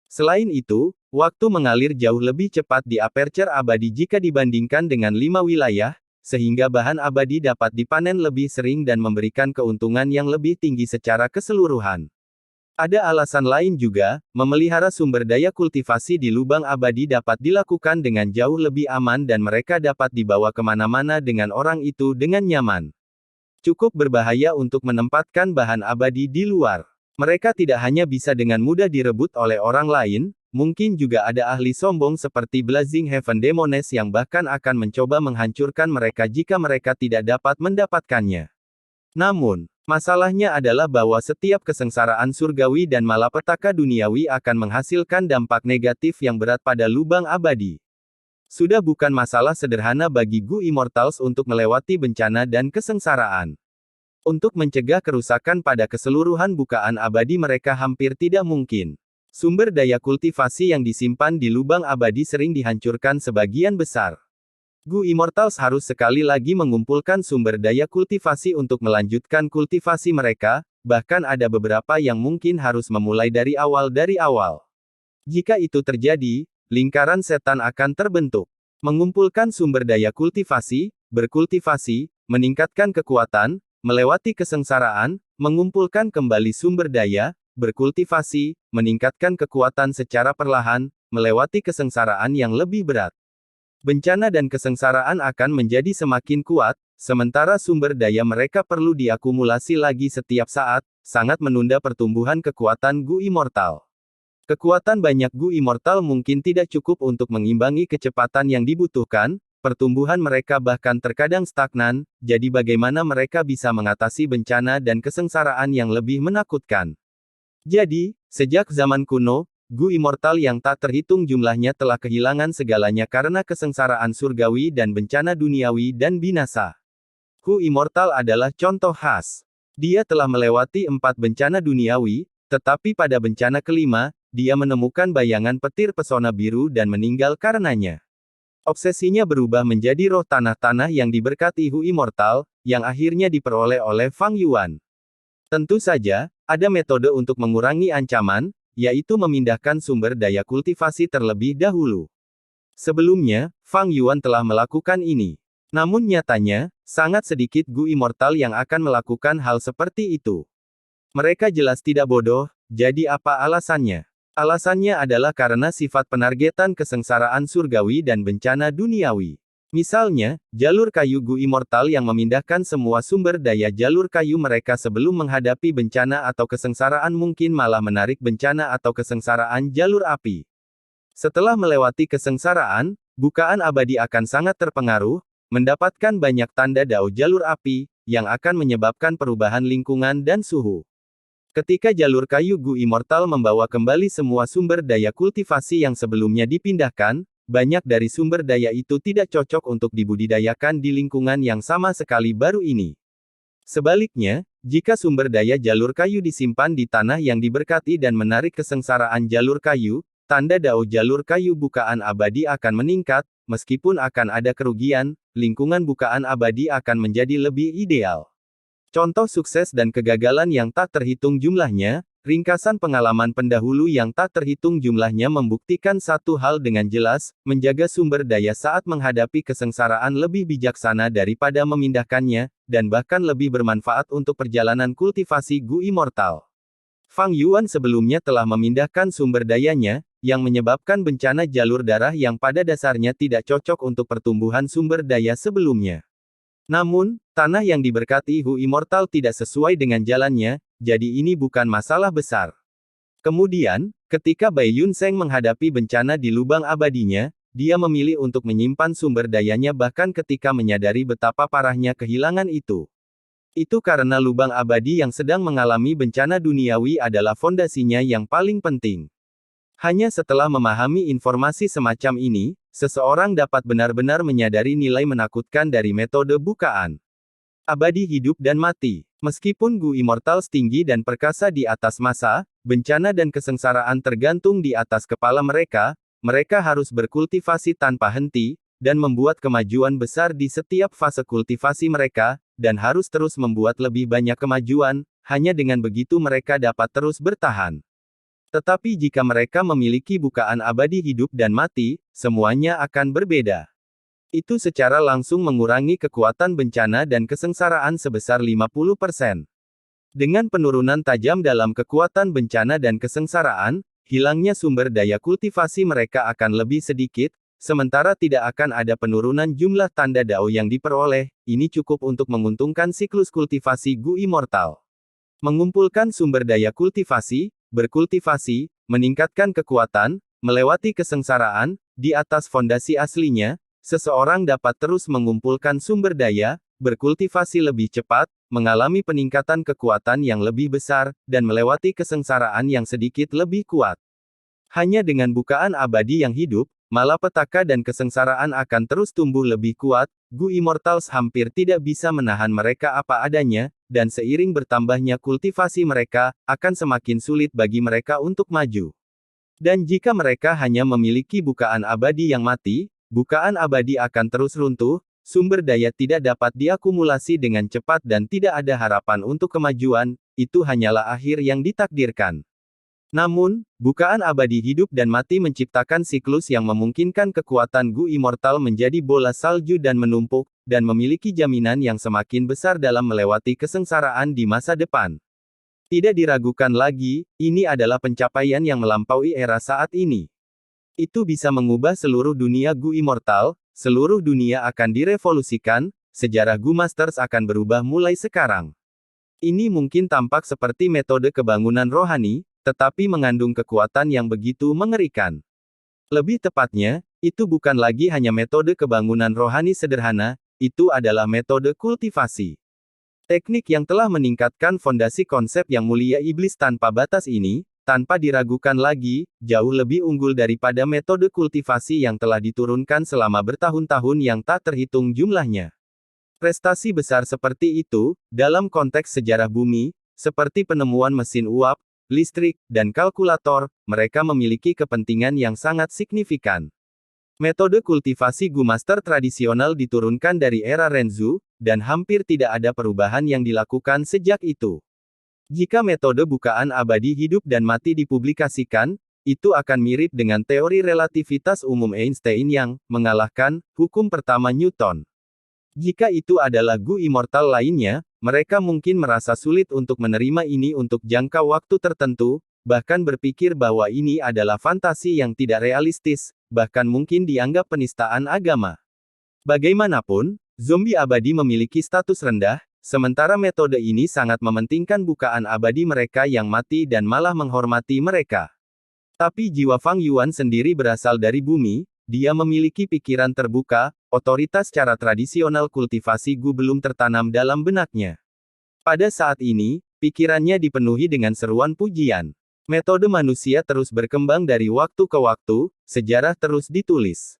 Selain itu, waktu mengalir jauh lebih cepat di aperture abadi jika dibandingkan dengan 5 wilayah, sehingga bahan abadi dapat dipanen lebih sering dan memberikan keuntungan yang lebih tinggi secara keseluruhan. Ada alasan lain juga, memelihara sumber daya kultivasi di lubang abadi dapat dilakukan dengan jauh lebih aman dan mereka dapat dibawa kemana-mana dengan orang itu dengan nyaman. Cukup berbahaya untuk menempatkan bahan abadi di luar. Mereka tidak hanya bisa dengan mudah direbut oleh orang lain, mungkin juga ada ahli sombong seperti Blazing Heaven Demones yang bahkan akan mencoba menghancurkan mereka jika mereka tidak dapat mendapatkannya. Namun, masalahnya adalah bahwa setiap kesengsaraan surgawi dan malapetaka duniawi akan menghasilkan dampak negatif yang berat pada lubang abadi. Sudah bukan masalah sederhana bagi Gu Immortals untuk melewati bencana dan kesengsaraan. Untuk mencegah kerusakan pada keseluruhan bukaan abadi mereka hampir tidak mungkin. Sumber daya kultivasi yang disimpan di lubang abadi sering dihancurkan sebagian besar. Gu Immortals harus sekali lagi mengumpulkan sumber daya kultivasi untuk melanjutkan kultivasi mereka, bahkan ada beberapa yang mungkin harus memulai dari awal. Jika itu terjadi, lingkaran setan akan terbentuk. Mengumpulkan sumber daya kultivasi, berkultivasi, meningkatkan kekuatan, melewati kesengsaraan, mengumpulkan kembali sumber daya, berkultivasi, meningkatkan kekuatan secara perlahan, melewati kesengsaraan yang lebih berat. Bencana dan kesengsaraan akan menjadi semakin kuat, sementara sumber daya mereka perlu diakumulasi lagi setiap saat, sangat menunda pertumbuhan kekuatan Gu Immortal. Kekuatan banyak Gu Immortal mungkin tidak cukup untuk mengimbangi kecepatan yang dibutuhkan, pertumbuhan mereka bahkan terkadang stagnan, jadi bagaimana mereka bisa mengatasi bencana dan kesengsaraan yang lebih menakutkan? Jadi, sejak zaman kuno, Gu Immortal yang tak terhitung jumlahnya telah kehilangan segalanya karena kesengsaraan surgawi dan bencana duniawi dan binasa. Gu Immortal adalah contoh khas. Dia telah melewati 4 bencana duniawi, tetapi pada bencana kelima, dia menemukan bayangan petir pesona biru dan meninggal karenanya. Obsesinya berubah menjadi roh tanah-tanah yang diberkati Gu Immortal, yang akhirnya diperoleh oleh Fang Yuan. Tentu saja, ada metode untuk mengurangi ancaman, yaitu memindahkan sumber daya kultivasi terlebih dahulu. Sebelumnya, Fang Yuan telah melakukan ini. Namun nyatanya, sangat sedikit Gu Immortal yang akan melakukan hal seperti itu. Mereka jelas tidak bodoh, jadi apa alasannya? Alasannya adalah karena sifat penargetan kesengsaraan surgawi dan bencana duniawi. Misalnya, jalur kayu Gu Immortal yang memindahkan semua sumber daya jalur kayu mereka sebelum menghadapi bencana atau kesengsaraan mungkin malah menarik bencana atau kesengsaraan jalur api. Setelah melewati kesengsaraan, bukaan abadi akan sangat terpengaruh, mendapatkan banyak tanda dao jalur api, yang akan menyebabkan perubahan lingkungan dan suhu. Ketika jalur kayu Gu Immortal membawa kembali semua sumber daya kultivasi yang sebelumnya dipindahkan, banyak dari sumber daya itu tidak cocok untuk dibudidayakan di lingkungan yang sama sekali baru ini. Sebaliknya, jika sumber daya jalur kayu disimpan di tanah yang diberkati dan menarik kesengsaraan jalur kayu, tanda dao jalur kayu bukaan abadi akan meningkat, meskipun akan ada kerugian, lingkungan bukaan abadi akan menjadi lebih ideal. Contoh sukses dan kegagalan yang tak terhitung jumlahnya, ringkasan pengalaman pendahulu yang tak terhitung jumlahnya membuktikan satu hal dengan jelas, menjaga sumber daya saat menghadapi kesengsaraan lebih bijaksana daripada memindahkannya, dan bahkan lebih bermanfaat untuk perjalanan kultivasi Gu Immortal. Fang Yuan sebelumnya telah memindahkan sumber dayanya, yang menyebabkan bencana jalur darah yang pada dasarnya tidak cocok untuk pertumbuhan sumber daya sebelumnya. Namun, tanah yang diberkati Gu Immortal tidak sesuai dengan jalannya, jadi ini bukan masalah besar. Kemudian, ketika Bai Yun Seng menghadapi bencana di lubang abadinya, dia memilih untuk menyimpan sumber dayanya bahkan ketika menyadari betapa parahnya kehilangan itu. Itu karena lubang abadi yang sedang mengalami bencana duniawi adalah fondasinya yang paling penting. Hanya setelah memahami informasi semacam ini, seseorang dapat benar-benar menyadari nilai menakutkan dari metode bukaan abadi hidup dan mati. Meskipun Gu Immortal tinggi dan perkasa di atas masa, bencana dan kesengsaraan tergantung di atas kepala mereka, mereka harus berkultivasi tanpa henti, dan membuat kemajuan besar di setiap fase kultivasi mereka, dan harus terus membuat lebih banyak kemajuan, hanya dengan begitu mereka dapat terus bertahan. Tetapi jika mereka memiliki bukaan abadi hidup dan mati, semuanya akan berbeda. Itu secara langsung mengurangi kekuatan bencana dan kesengsaraan sebesar 50%. Dengan penurunan tajam dalam kekuatan bencana dan kesengsaraan, hilangnya sumber daya kultivasi mereka akan lebih sedikit, sementara tidak akan ada penurunan jumlah tanda dao yang diperoleh, ini cukup untuk menguntungkan siklus kultivasi Gu Immortal. Mengumpulkan sumber daya kultivasi, berkultivasi, meningkatkan kekuatan, melewati kesengsaraan, di atas fondasi aslinya, seseorang dapat terus mengumpulkan sumber daya, berkultivasi lebih cepat, mengalami peningkatan kekuatan yang lebih besar, dan melewati kesengsaraan yang sedikit lebih kuat. Hanya dengan bukaan abadi yang hidup, malapetaka dan kesengsaraan akan terus tumbuh lebih kuat. Gu Immortals hampir tidak bisa menahan mereka apa adanya, dan seiring bertambahnya kultivasi mereka, akan semakin sulit bagi mereka untuk maju. Dan jika mereka hanya memiliki bukaan abadi yang mati, bukaan abadi akan terus runtuh, sumber daya tidak dapat diakumulasi dengan cepat dan tidak ada harapan untuk kemajuan, itu hanyalah akhir yang ditakdirkan. Namun, bukaan abadi hidup dan mati menciptakan siklus yang memungkinkan kekuatan Gu Immortal menjadi bola salju dan menumpuk, dan memiliki jaminan yang semakin besar dalam melewati kesengsaraan di masa depan. Tidak diragukan lagi, ini adalah pencapaian yang melampaui era saat ini. Itu bisa mengubah seluruh dunia Gu Immortal, seluruh dunia akan direvolusikan, sejarah Gu Masters akan berubah mulai sekarang. Ini mungkin tampak seperti metode kebangunan rohani, tetapi mengandung kekuatan yang begitu mengerikan. Lebih tepatnya, itu bukan lagi hanya metode kebangunan rohani sederhana, itu adalah metode kultivasi. Teknik yang telah meningkatkan fondasi konsep yang mulia iblis tanpa batas ini, tanpa diragukan lagi, jauh lebih unggul daripada metode kultivasi yang telah diturunkan selama bertahun-tahun yang tak terhitung jumlahnya. Prestasi besar seperti itu, dalam konteks sejarah bumi, seperti penemuan mesin uap, listrik, dan kalkulator, mereka memiliki kepentingan yang sangat signifikan. Metode kultivasi Gu Master tradisional diturunkan dari era Renzu, dan hampir tidak ada perubahan yang dilakukan sejak itu. Jika metode bukaan abadi hidup dan mati dipublikasikan, itu akan mirip dengan teori relativitas umum Einstein yang mengalahkan hukum pertama Newton. Jika itu adalah Gu Immortal lainnya, mereka mungkin merasa sulit untuk menerima ini untuk jangka waktu tertentu, bahkan berpikir bahwa ini adalah fantasi yang tidak realistis, bahkan mungkin dianggap penistaan agama. Bagaimanapun, zombie abadi memiliki status rendah, sementara metode ini sangat mementingkan bukaan abadi mereka yang mati dan malah menghormati mereka. Tapi jiwa Fang Yuan sendiri berasal dari bumi, dia memiliki pikiran terbuka, otoritas cara tradisional kultivasi Gu belum tertanam dalam benaknya. Pada saat ini, pikirannya dipenuhi dengan seruan pujian. Metode manusia terus berkembang dari waktu ke waktu, sejarah terus ditulis.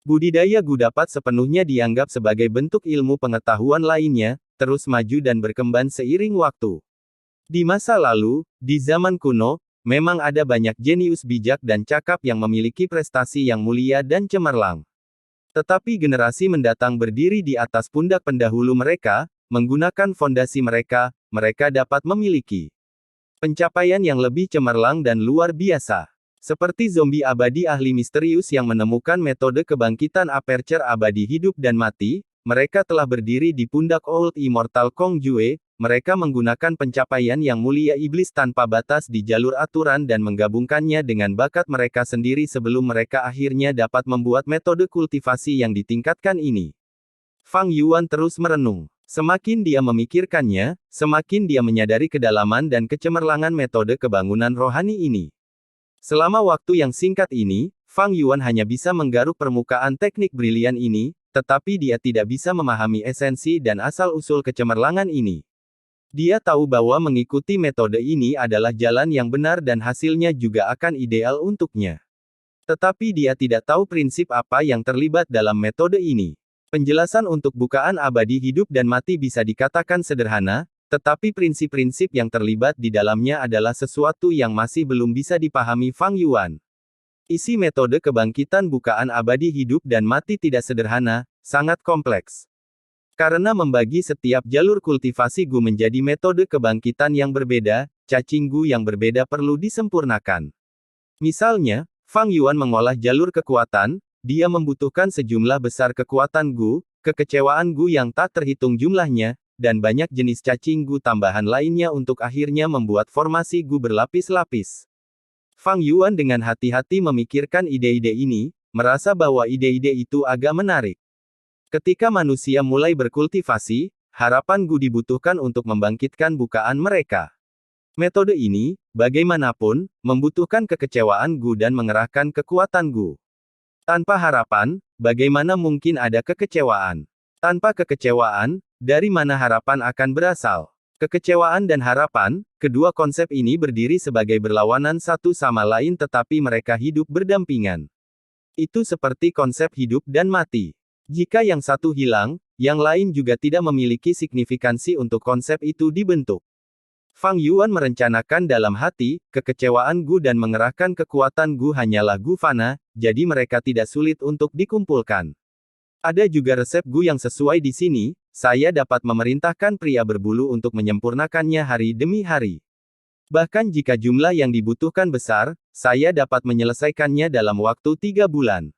Budidaya Gu dapat sepenuhnya dianggap sebagai bentuk ilmu pengetahuan lainnya, terus maju dan berkembang seiring waktu. Di masa lalu, di zaman kuno, memang ada banyak jenius bijak dan cakap yang memiliki prestasi yang mulia dan cemerlang. Tetapi generasi mendatang berdiri di atas pundak pendahulu mereka, menggunakan fondasi mereka, mereka dapat memiliki pencapaian yang lebih cemerlang dan luar biasa. Seperti zombie abadi ahli misterius yang menemukan metode kebangkitan aperture abadi hidup dan mati, mereka telah berdiri di pundak Old Immortal Kong Jue. Mereka menggunakan pencapaian yang mulia iblis tanpa batas di jalur aturan dan menggabungkannya dengan bakat mereka sendiri sebelum mereka akhirnya dapat membuat metode kultivasi yang ditingkatkan ini. Fang Yuan terus merenung. Semakin dia memikirkannya, semakin dia menyadari kedalaman dan kecemerlangan metode kebangunan rohani ini. Selama waktu yang singkat ini, Fang Yuan hanya bisa menggaruk permukaan teknik brilian ini, tetapi dia tidak bisa memahami esensi dan asal-usul kecemerlangan ini. Dia tahu bahwa mengikuti metode ini adalah jalan yang benar dan hasilnya juga akan ideal untuknya. Tetapi dia tidak tahu prinsip apa yang terlibat dalam metode ini. Penjelasan untuk bukaan abadi hidup dan mati bisa dikatakan sederhana, tetapi prinsip-prinsip yang terlibat di dalamnya adalah sesuatu yang masih belum bisa dipahami Fang Yuan. Isi metode kebangkitan bukaan abadi hidup dan mati tidak sederhana, sangat kompleks. Karena membagi setiap jalur kultivasi Gu menjadi metode kebangkitan yang berbeda, cacing Gu yang berbeda perlu disempurnakan. Misalnya, Fang Yuan mengolah jalur kekuatan, dia membutuhkan sejumlah besar kekuatan Gu, kekecewaan Gu yang tak terhitung jumlahnya, dan banyak jenis cacing Gu tambahan lainnya untuk akhirnya membuat formasi Gu berlapis-lapis. Fang Yuan dengan hati-hati memikirkan ide-ide ini, merasa bahwa ide-ide itu agak menarik. Ketika manusia mulai berkultivasi, harapan Gu dibutuhkan untuk membangkitkan bukaan mereka. Metode ini, bagaimanapun, membutuhkan kekecewaan Gu dan mengerahkan kekuatan Gu. Tanpa harapan, bagaimana mungkin ada kekecewaan? Tanpa kekecewaan, dari mana harapan akan berasal? Kekecewaan dan harapan, kedua konsep ini berdiri sebagai berlawanan satu sama lain tetapi mereka hidup berdampingan. Itu seperti konsep hidup dan mati. Jika yang satu hilang, yang lain juga tidak memiliki signifikansi untuk konsep itu dibentuk. Fang Yuan merencanakan dalam hati, kekecewaan Gu dan mengerahkan kekuatan Gu hanyalah Gu fana, jadi mereka tidak sulit untuk dikumpulkan. Ada juga resep Gu yang sesuai di sini, saya dapat memerintahkan pria berbulu untuk menyempurnakannya hari demi hari. Bahkan jika jumlah yang dibutuhkan besar, saya dapat menyelesaikannya dalam waktu 3 bulan.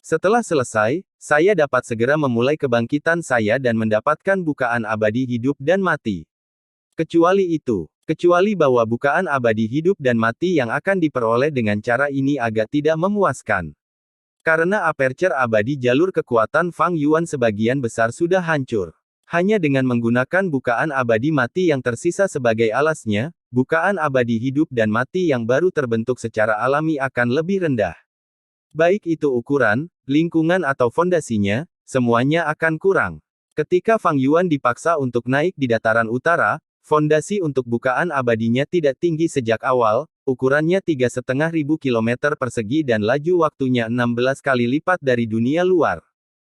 Setelah selesai, saya dapat segera memulai kebangkitan saya dan mendapatkan bukaan abadi hidup dan mati. Kecuali bahwa bukaan abadi hidup dan mati yang akan diperoleh dengan cara ini agak tidak memuaskan. Karena aperture abadi jalur kekuatan Fang Yuan sebagian besar sudah hancur. Hanya dengan menggunakan bukaan abadi mati yang tersisa sebagai alasnya, bukaan abadi hidup dan mati yang baru terbentuk secara alami akan lebih rendah. Baik itu ukuran, lingkungan atau fondasinya, semuanya akan kurang. Ketika Fang Yuan dipaksa untuk naik di dataran utara, fondasi untuk bukaan abadinya tidak tinggi sejak awal, ukurannya 3.500 km persegi dan laju waktunya 16 kali lipat dari dunia luar.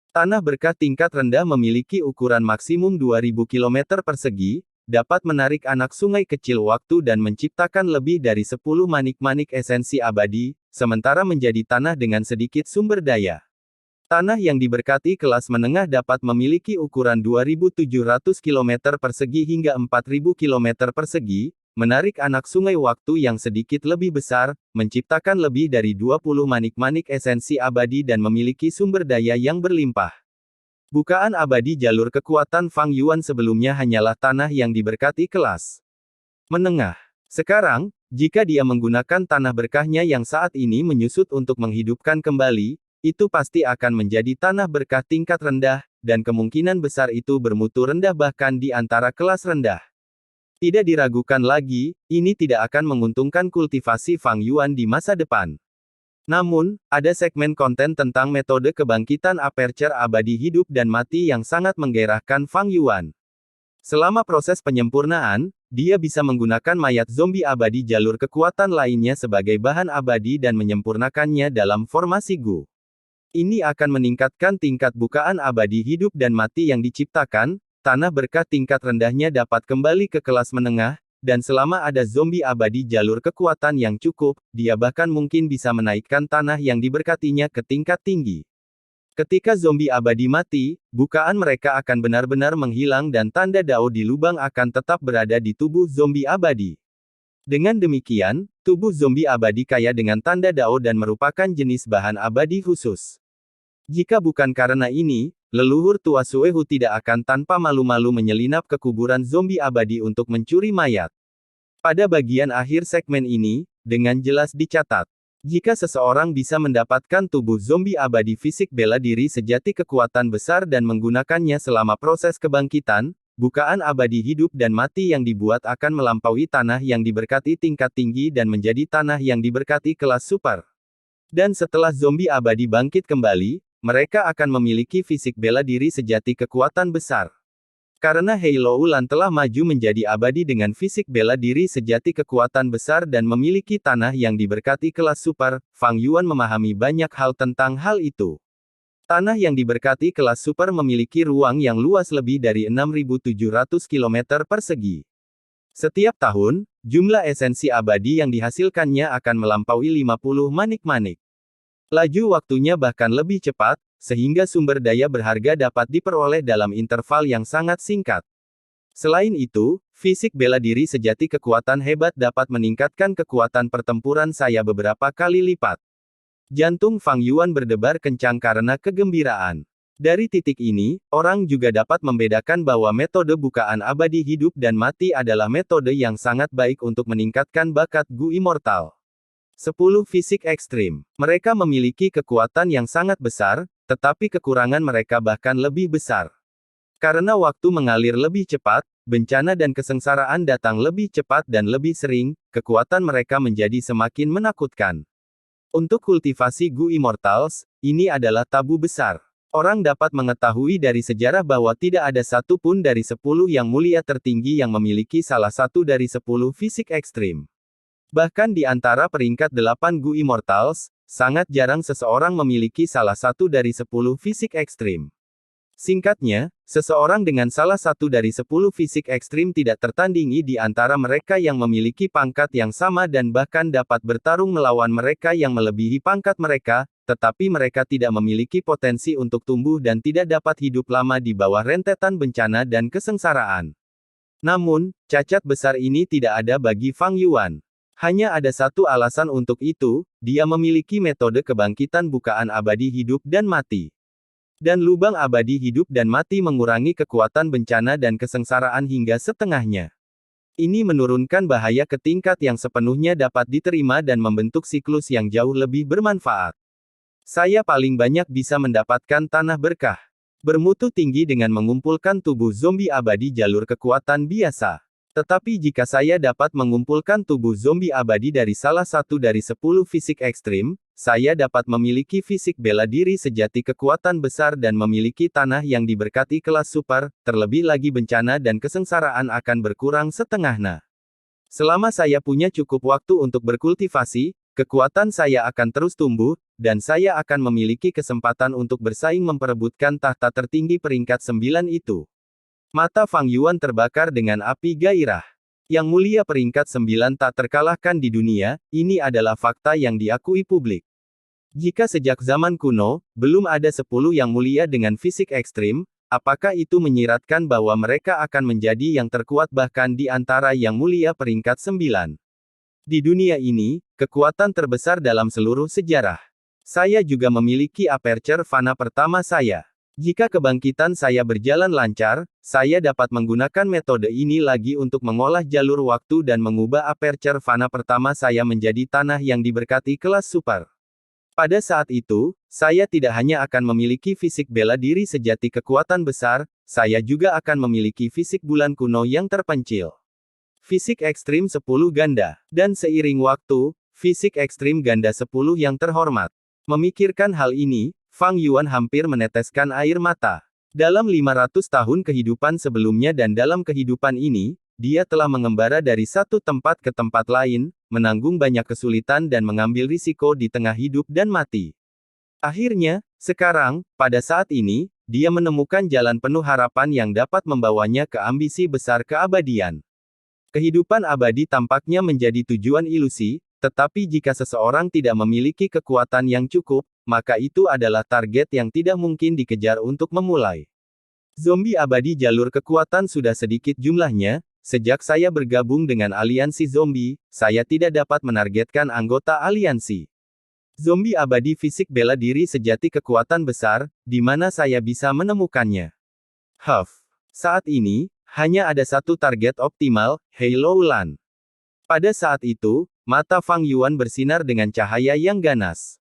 Tanah berkah tingkat rendah memiliki ukuran maksimum 2000 km persegi, dapat menarik anak sungai kecil waktu dan menciptakan lebih dari 10 manik-manik esensi abadi, sementara menjadi tanah dengan sedikit sumber daya. Tanah yang diberkati kelas menengah dapat memiliki ukuran 2700 km persegi hingga 4000 km persegi, menarik anak sungai waktu yang sedikit lebih besar, menciptakan lebih dari 20 manik-manik esensi abadi dan memiliki sumber daya yang berlimpah. Bukaan abadi jalur kekuatan Fang Yuan sebelumnya hanyalah tanah yang diberkati kelas menengah. Sekarang, jika dia menggunakan tanah berkahnya yang saat ini menyusut untuk menghidupkan kembali, itu pasti akan menjadi tanah berkah tingkat rendah, dan kemungkinan besar itu bermutu rendah bahkan di antara kelas rendah. Tidak diragukan lagi, ini tidak akan menguntungkan kultivasi Fang Yuan di masa depan. Namun, ada segmen konten tentang metode kebangkitan aperture abadi hidup dan mati yang sangat menggairahkan Fang Yuan. Selama proses penyempurnaan, dia bisa menggunakan mayat zombie abadi jalur kekuatan lainnya sebagai bahan abadi dan menyempurnakannya dalam formasi Gu. Ini akan meningkatkan tingkat bukaan abadi hidup dan mati yang diciptakan, tanah berkah tingkat rendahnya dapat kembali ke kelas menengah, dan selama ada zombie abadi jalur kekuatan yang cukup, dia bahkan mungkin bisa menaikkan tanah yang diberkatinya ke tingkat tinggi. Ketika zombie abadi mati, bukaan mereka akan benar-benar menghilang dan tanda Dao di lubang akan tetap berada di tubuh zombie abadi. Dengan demikian, tubuh zombie abadi kaya dengan tanda Dao dan merupakan jenis bahan abadi khusus. Jika bukan karena ini, leluhur tua Suehu tidak akan tanpa malu-malu menyelinap ke kuburan zombie abadi untuk mencuri mayat. Pada bagian akhir segmen ini, dengan jelas dicatat, jika seseorang bisa mendapatkan tubuh zombie abadi fisik bela diri sejati kekuatan besar dan menggunakannya selama proses kebangkitan, bukaan abadi hidup dan mati yang dibuat akan melampaui tanah yang diberkati tingkat tinggi dan menjadi tanah yang diberkati kelas super. Dan setelah zombie abadi bangkit kembali, mereka akan memiliki fisik bela diri sejati kekuatan besar. Karena Hei Loulan telah maju menjadi abadi dengan fisik bela diri sejati kekuatan besar dan memiliki tanah yang diberkati kelas super, Fang Yuan memahami banyak hal tentang hal itu. Tanah yang diberkati kelas super memiliki ruang yang luas lebih dari 6.700 km persegi. Setiap tahun, jumlah esensi abadi yang dihasilkannya akan melampaui 50 manik-manik. Laju waktunya bahkan lebih cepat, sehingga sumber daya berharga dapat diperoleh dalam interval yang sangat singkat. Selain itu, fisik bela diri sejati kekuatan hebat dapat meningkatkan kekuatan pertempuran saya beberapa kali lipat. Jantung Fang Yuan berdebar kencang karena kegembiraan. Dari titik ini, orang juga dapat membedakan bahwa metode bukaan abadi hidup dan mati adalah metode yang sangat baik untuk meningkatkan bakat Gu Immortal. 10 fisik ekstrim. Mereka memiliki kekuatan yang sangat besar, tetapi kekurangan mereka bahkan lebih besar. Karena waktu mengalir lebih cepat, bencana dan kesengsaraan datang lebih cepat dan lebih sering, kekuatan mereka menjadi semakin menakutkan. Untuk kultivasi Gu Immortals, ini adalah tabu besar. Orang dapat mengetahui dari sejarah bahwa tidak ada satu pun dari 10 yang mulia tertinggi yang memiliki salah satu dari 10 fisik ekstrim. Bahkan di antara peringkat 8 Gu Immortals, sangat jarang seseorang memiliki salah satu dari 10 fisik ekstrim. Singkatnya, seseorang dengan salah satu dari 10 fisik ekstrim tidak tertandingi di antara mereka yang memiliki pangkat yang sama dan bahkan dapat bertarung melawan mereka yang melebihi pangkat mereka, tetapi mereka tidak memiliki potensi untuk tumbuh dan tidak dapat hidup lama di bawah rentetan bencana dan kesengsaraan. Namun, cacat besar ini tidak ada bagi Fang Yuan. Hanya ada satu alasan untuk itu, dia memiliki metode kebangkitan bukaan abadi hidup dan mati. Dan lubang abadi hidup dan mati mengurangi kekuatan bencana dan kesengsaraan hingga setengahnya. Ini menurunkan bahaya ke tingkat yang sepenuhnya dapat diterima dan membentuk siklus yang jauh lebih bermanfaat. Saya paling banyak bisa mendapatkan tanah berkah bermutu tinggi dengan mengumpulkan tubuh zombie abadi jalur kekuatan biasa. Tetapi jika saya dapat mengumpulkan tubuh zombie abadi dari salah satu dari 10 fisik ekstrim, saya dapat memiliki fisik bela diri sejati kekuatan besar dan memiliki tanah yang diberkati kelas super, terlebih lagi bencana dan kesengsaraan akan berkurang setengahnya. Selama saya punya cukup waktu untuk berkultivasi, kekuatan saya akan terus tumbuh, dan saya akan memiliki kesempatan untuk bersaing memperebutkan tahta tertinggi peringkat 9 itu. Mata Fang Yuan terbakar dengan api gairah. Yang mulia peringkat 9 tak terkalahkan di dunia, ini adalah fakta yang diakui publik. Jika sejak zaman kuno, belum ada 10 yang mulia dengan fisik ekstrim, apakah itu menyiratkan bahwa mereka akan menjadi yang terkuat bahkan di antara yang mulia peringkat 9? Di dunia ini, kekuatan terbesar dalam seluruh sejarah. Saya juga memiliki aperture fana pertama saya. Jika kebangkitan saya berjalan lancar, saya dapat menggunakan metode ini lagi untuk mengolah jalur waktu dan mengubah aperture fana pertama saya menjadi tanah yang diberkati kelas super. Pada saat itu, saya tidak hanya akan memiliki fisik bela diri sejati kekuatan besar, saya juga akan memiliki fisik bulan kuno yang terpencil. Fisik ekstrim 10 ganda. Dan seiring waktu, fisik ekstrim ganda 10 yang terhormat. Memikirkan hal ini, Fang Yuan hampir meneteskan air mata. Dalam 500 tahun kehidupan sebelumnya dan dalam kehidupan ini, dia telah mengembara dari satu tempat ke tempat lain, menanggung banyak kesulitan dan mengambil risiko di tengah hidup dan mati. Akhirnya, sekarang, pada saat ini, dia menemukan jalan penuh harapan yang dapat membawanya ke ambisi besar keabadian. Kehidupan abadi tampaknya menjadi tujuan ilusi, tetapi jika seseorang tidak memiliki kekuatan yang cukup, maka itu adalah target yang tidak mungkin dikejar untuk memulai. Zombie abadi jalur kekuatan sudah sedikit jumlahnya. Sejak saya bergabung dengan aliansi zombie, saya tidak dapat menargetkan anggota aliansi. Zombie abadi fisik bela diri sejati kekuatan besar, di mana saya bisa menemukannya. Saat ini, hanya ada satu target optimal, Hei Loulan. Pada saat itu, mata Fang Yuan bersinar dengan cahaya yang ganas.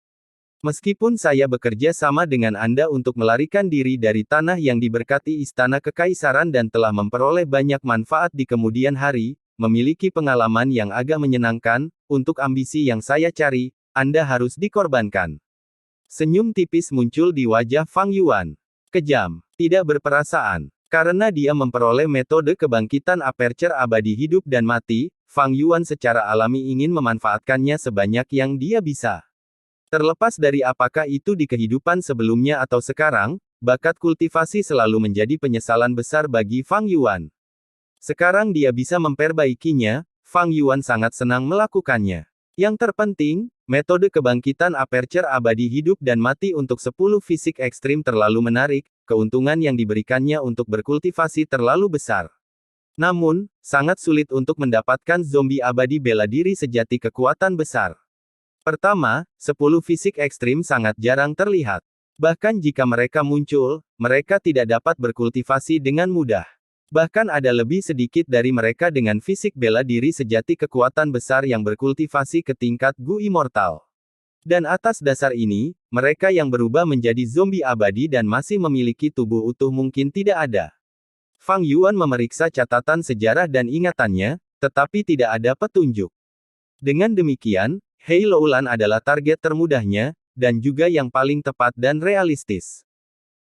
Meskipun saya bekerja sama dengan Anda untuk melarikan diri dari tanah yang diberkati Istana Kekaisaran dan telah memperoleh banyak manfaat di kemudian hari, memiliki pengalaman yang agak menyenangkan, untuk ambisi yang saya cari, Anda harus dikorbankan. Senyum tipis muncul di wajah Fang Yuan. Kejam, tidak berperasaan. Karena dia memperoleh metode kebangkitan aperture abadi hidup dan mati, Fang Yuan secara alami ingin memanfaatkannya sebanyak yang dia bisa. Terlepas dari apakah itu di kehidupan sebelumnya atau sekarang, bakat kultivasi selalu menjadi penyesalan besar bagi Fang Yuan. Sekarang dia bisa memperbaikinya, Fang Yuan sangat senang melakukannya. Yang terpenting, metode kebangkitan aperture abadi hidup dan mati untuk 10 fisik ekstrim terlalu menarik, keuntungan yang diberikannya untuk berkultivasi terlalu besar. Namun, sangat sulit untuk mendapatkan zombie abadi bela diri sejati kekuatan besar. Pertama, 10 fisik ekstrim sangat jarang terlihat. Bahkan jika mereka muncul, mereka tidak dapat berkultivasi dengan mudah. Bahkan ada lebih sedikit dari mereka dengan fisik bela diri sejati kekuatan besar yang berkultivasi ke tingkat Gu Immortal. Dan atas dasar ini, mereka yang berubah menjadi zombie abadi dan masih memiliki tubuh utuh mungkin tidak ada. Fang Yuan memeriksa catatan sejarah dan ingatannya, tetapi tidak ada petunjuk. Dengan demikian, Hei Loulan adalah target termudahnya, dan juga yang paling tepat dan realistis.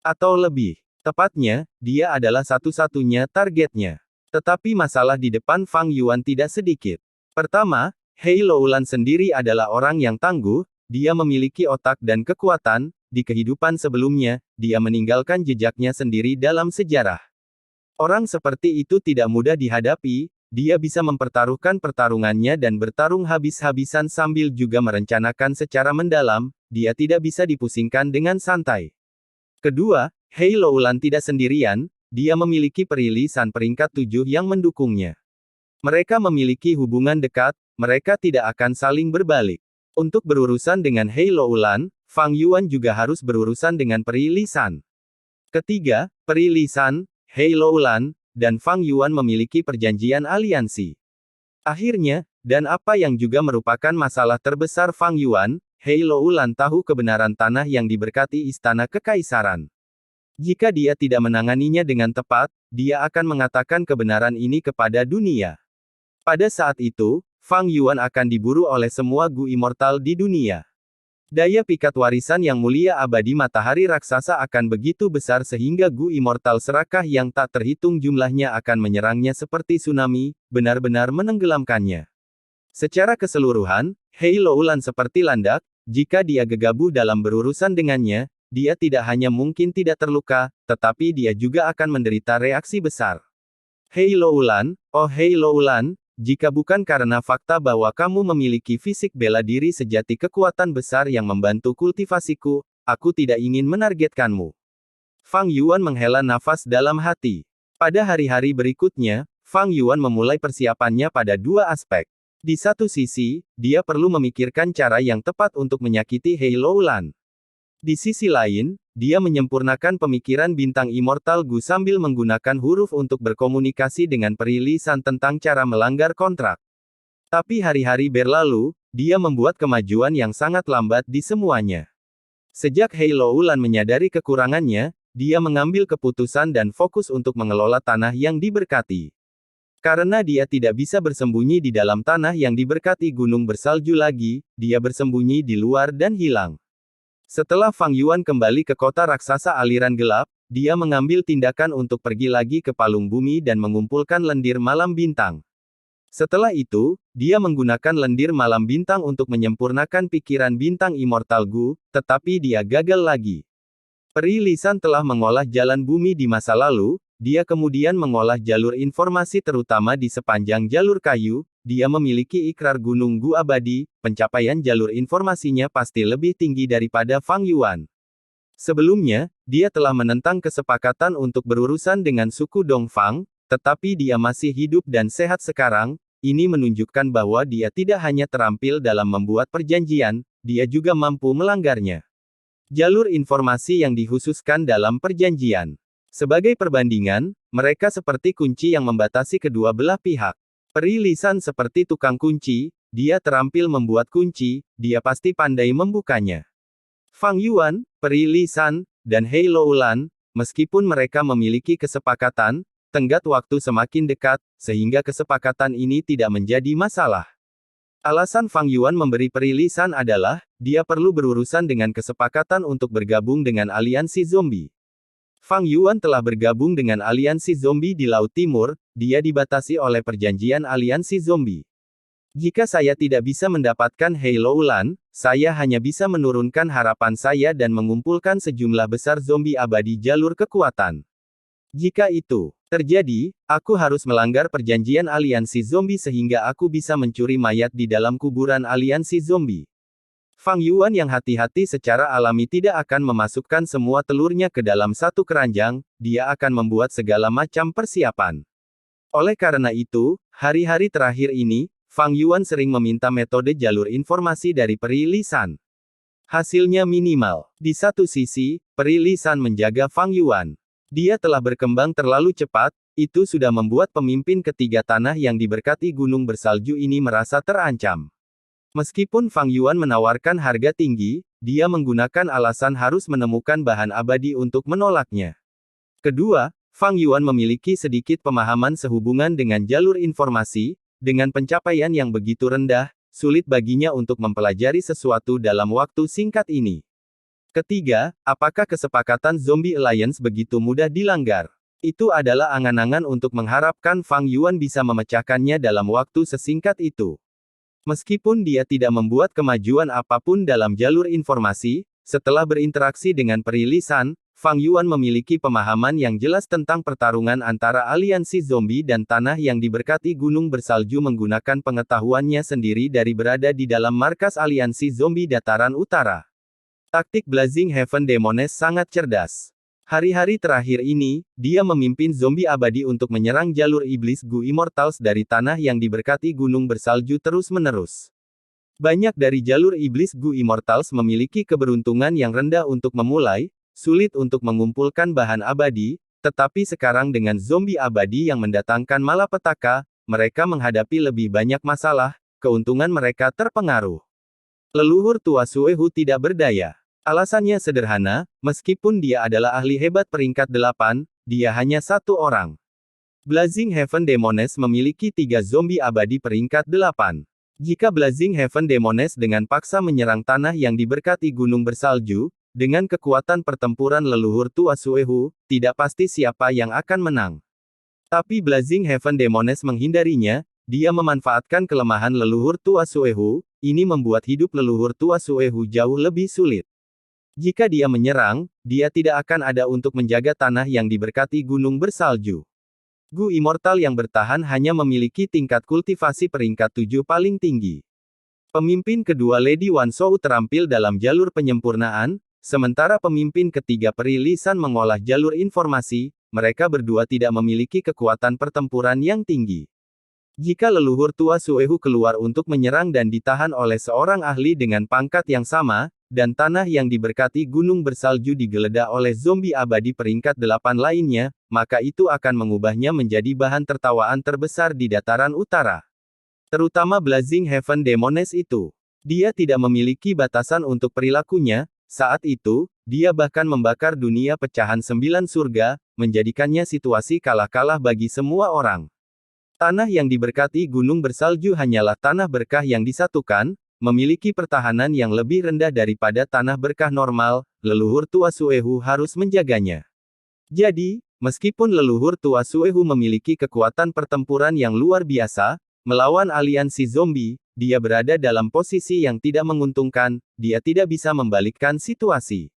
Atau lebih tepatnya, dia adalah satu-satunya targetnya. Tetapi masalah di depan Fang Yuan tidak sedikit. Pertama, Hei Loulan sendiri adalah orang yang tangguh, dia memiliki otak dan kekuatan. Di kehidupan sebelumnya, dia meninggalkan jejaknya sendiri dalam sejarah. Orang seperti itu tidak mudah dihadapi, dia bisa mempertaruhkan pertarungannya dan bertarung habis-habisan sambil juga merencanakan secara mendalam, dia tidak bisa dipusingkan dengan santai. Kedua, Hei Loulan tidak sendirian, dia memiliki perilisan peringkat 7 yang mendukungnya. Mereka memiliki hubungan dekat, mereka tidak akan saling berbalik. Untuk berurusan dengan Hei Loulan, Fang Yuan juga harus berurusan dengan perilisan. Ketiga, perilisan, Hei Loulan, dan Fang Yuan memiliki perjanjian aliansi. Akhirnya, dan apa yang juga merupakan masalah terbesar Fang Yuan, Hei Loulan tahu kebenaran tanah yang diberkati Istana Kekaisaran. Jika dia tidak menanganinya dengan tepat, dia akan mengatakan kebenaran ini kepada dunia. Pada saat itu, Fang Yuan akan diburu oleh semua Gu Immortal di dunia. Daya pikat warisan yang mulia abadi matahari raksasa akan begitu besar sehingga Gu Immortal serakah yang tak terhitung jumlahnya akan menyerangnya seperti tsunami, benar-benar menenggelamkannya. Secara keseluruhan, Hei Loulan seperti landak, jika dia gegabah dalam berurusan dengannya, dia tidak hanya mungkin tidak terluka, tetapi dia juga akan menderita reaksi besar. Hei Loulan, oh Hei Loulan, jika bukan karena fakta bahwa kamu memiliki fisik bela diri sejati kekuatan besar yang membantu kultivasiku, aku tidak ingin menargetkanmu. Fang Yuan menghela nafas dalam hati. Pada hari-hari berikutnya, Fang Yuan memulai persiapannya pada dua aspek. Di satu sisi, dia perlu memikirkan cara yang tepat untuk menyakiti Hei Loulan. Di sisi lain, dia menyempurnakan pemikiran bintang immortal Gu sambil menggunakan huruf untuk berkomunikasi dengan perilisan tentang cara melanggar kontrak. Tapi hari-hari berlalu, dia membuat kemajuan yang sangat lambat di semuanya. Sejak Hei Loulan menyadari kekurangannya, dia mengambil keputusan dan fokus untuk mengelola tanah yang diberkati. Karena dia tidak bisa bersembunyi di dalam tanah yang diberkati gunung bersalju lagi, dia bersembunyi di luar dan hilang. Setelah Fang Yuan kembali ke kota raksasa aliran gelap, dia mengambil tindakan untuk pergi lagi ke palung bumi dan mengumpulkan lendir malam bintang. Setelah itu, dia menggunakan lendir malam bintang untuk menyempurnakan pikiran bintang immortal Gu, tetapi dia gagal lagi. Perilisan telah mengolah jalan bumi di masa lalu, dia kemudian mengolah jalur informasi terutama di sepanjang jalur kayu. Dia memiliki ikrar Gunung Gu abadi, pencapaian jalur informasinya pasti lebih tinggi daripada Fang Yuan. Sebelumnya, dia telah menentang kesepakatan untuk berurusan dengan suku Dongfang, tetapi dia masih hidup dan sehat sekarang. Ini menunjukkan bahwa dia tidak hanya terampil dalam membuat perjanjian, dia juga mampu melanggarnya. Jalur informasi yang dikhususkan dalam perjanjian. Sebagai perbandingan, mereka seperti kunci yang membatasi kedua belah pihak. Perilisan seperti tukang kunci, dia terampil membuat kunci, dia pasti pandai membukanya. Fang Yuan, perilisan, dan Hei Loulan, meskipun mereka memiliki kesepakatan, tenggat waktu semakin dekat, sehingga kesepakatan ini tidak menjadi masalah. Alasan Fang Yuan memberi perilisan adalah, dia perlu berurusan dengan kesepakatan untuk bergabung dengan aliansi zombie. Fang Yuan telah bergabung dengan aliansi zombie di Laut Timur, dia dibatasi oleh perjanjian aliansi zombie. Jika saya tidak bisa mendapatkan Hei Loulan, saya hanya bisa menurunkan harapan saya dan mengumpulkan sejumlah besar zombie abadi jalur kekuatan. Jika itu terjadi, aku harus melanggar perjanjian aliansi zombie sehingga aku bisa mencuri mayat di dalam kuburan aliansi zombie. Fang Yuan yang hati-hati secara alami tidak akan memasukkan semua telurnya ke dalam satu keranjang, dia akan membuat segala macam persiapan. Oleh karena itu, hari-hari terakhir ini, Fang Yuan sering meminta metode jalur informasi dari perilisan. Hasilnya minimal. Di satu sisi, perilisan menjaga Fang Yuan. Dia telah berkembang terlalu cepat, itu sudah membuat pemimpin ketiga tanah yang diberkati gunung bersalju ini merasa terancam. Meskipun Fang Yuan menawarkan harga tinggi, dia menggunakan alasan harus menemukan bahan abadi untuk menolaknya. Kedua, Fang Yuan memiliki sedikit pemahaman sehubungan dengan jalur informasi, dengan pencapaian yang begitu rendah, sulit baginya untuk mempelajari sesuatu dalam waktu singkat ini. Ketiga, apakah kesepakatan Zombie Alliance begitu mudah dilanggar? Itu adalah angan-angan untuk mengharapkan Fang Yuan bisa memecahkannya dalam waktu sesingkat itu. Meskipun dia tidak membuat kemajuan apapun dalam jalur informasi, setelah berinteraksi dengan peri lisan, Fang Yuan memiliki pemahaman yang jelas tentang pertarungan antara aliansi zombie dan tanah yang diberkati gunung bersalju menggunakan pengetahuannya sendiri dari berada di dalam markas aliansi zombie dataran utara. Taktik Blazing Heaven Demones sangat cerdas. Hari-hari terakhir ini, dia memimpin zombie abadi untuk menyerang jalur iblis Gu Immortals dari tanah yang diberkati gunung bersalju terus-menerus. Banyak dari jalur iblis Gu Immortals memiliki keberuntungan yang rendah untuk memulai, sulit untuk mengumpulkan bahan abadi, tetapi sekarang dengan zombie abadi yang mendatangkan malapetaka, mereka menghadapi lebih banyak masalah, keuntungan mereka terpengaruh. Leluhur tua Suehu tidak berdaya. Alasannya sederhana, meskipun dia adalah ahli hebat peringkat 8, dia hanya satu orang. Blazing Heaven Demones memiliki 3 zombie abadi peringkat 8. Jika Blazing Heaven Demones dengan paksa menyerang tanah yang diberkati gunung bersalju, dengan kekuatan pertempuran leluhur tua Suehu, tidak pasti siapa yang akan menang. Tapi Blazing Heaven Demones menghindarinya, dia memanfaatkan kelemahan leluhur tua Suehu, ini membuat hidup leluhur tua Suehu jauh lebih sulit. Jika dia menyerang, dia tidak akan ada untuk menjaga tanah yang diberkati gunung bersalju. Gu Immortal yang bertahan hanya memiliki tingkat kultivasi peringkat 7 paling tinggi. Pemimpin kedua Lady Wan Shou terampil dalam jalur penyempurnaan, sementara pemimpin ketiga peri lisan mengolah jalur informasi, mereka berdua tidak memiliki kekuatan pertempuran yang tinggi. Jika leluhur tua Suehu keluar untuk menyerang dan ditahan oleh seorang ahli dengan pangkat yang sama, dan tanah yang diberkati gunung bersalju digeledah oleh zombie abadi peringkat 8 lainnya, maka itu akan mengubahnya menjadi bahan tertawaan terbesar di dataran utara. Terutama Blazing Heaven Demones itu. Dia tidak memiliki batasan untuk perilakunya, saat itu, dia bahkan membakar dunia pecahan 9 surga, menjadikannya situasi kalah-kalah bagi semua orang. Tanah yang diberkati gunung bersalju hanyalah tanah berkah yang disatukan, memiliki pertahanan yang lebih rendah daripada tanah berkah normal, leluhur tua Suehu harus menjaganya. Jadi, meskipun leluhur tua Suehu memiliki kekuatan pertempuran yang luar biasa, melawan aliansi zombie, dia berada dalam posisi yang tidak menguntungkan, dia tidak bisa membalikkan situasi.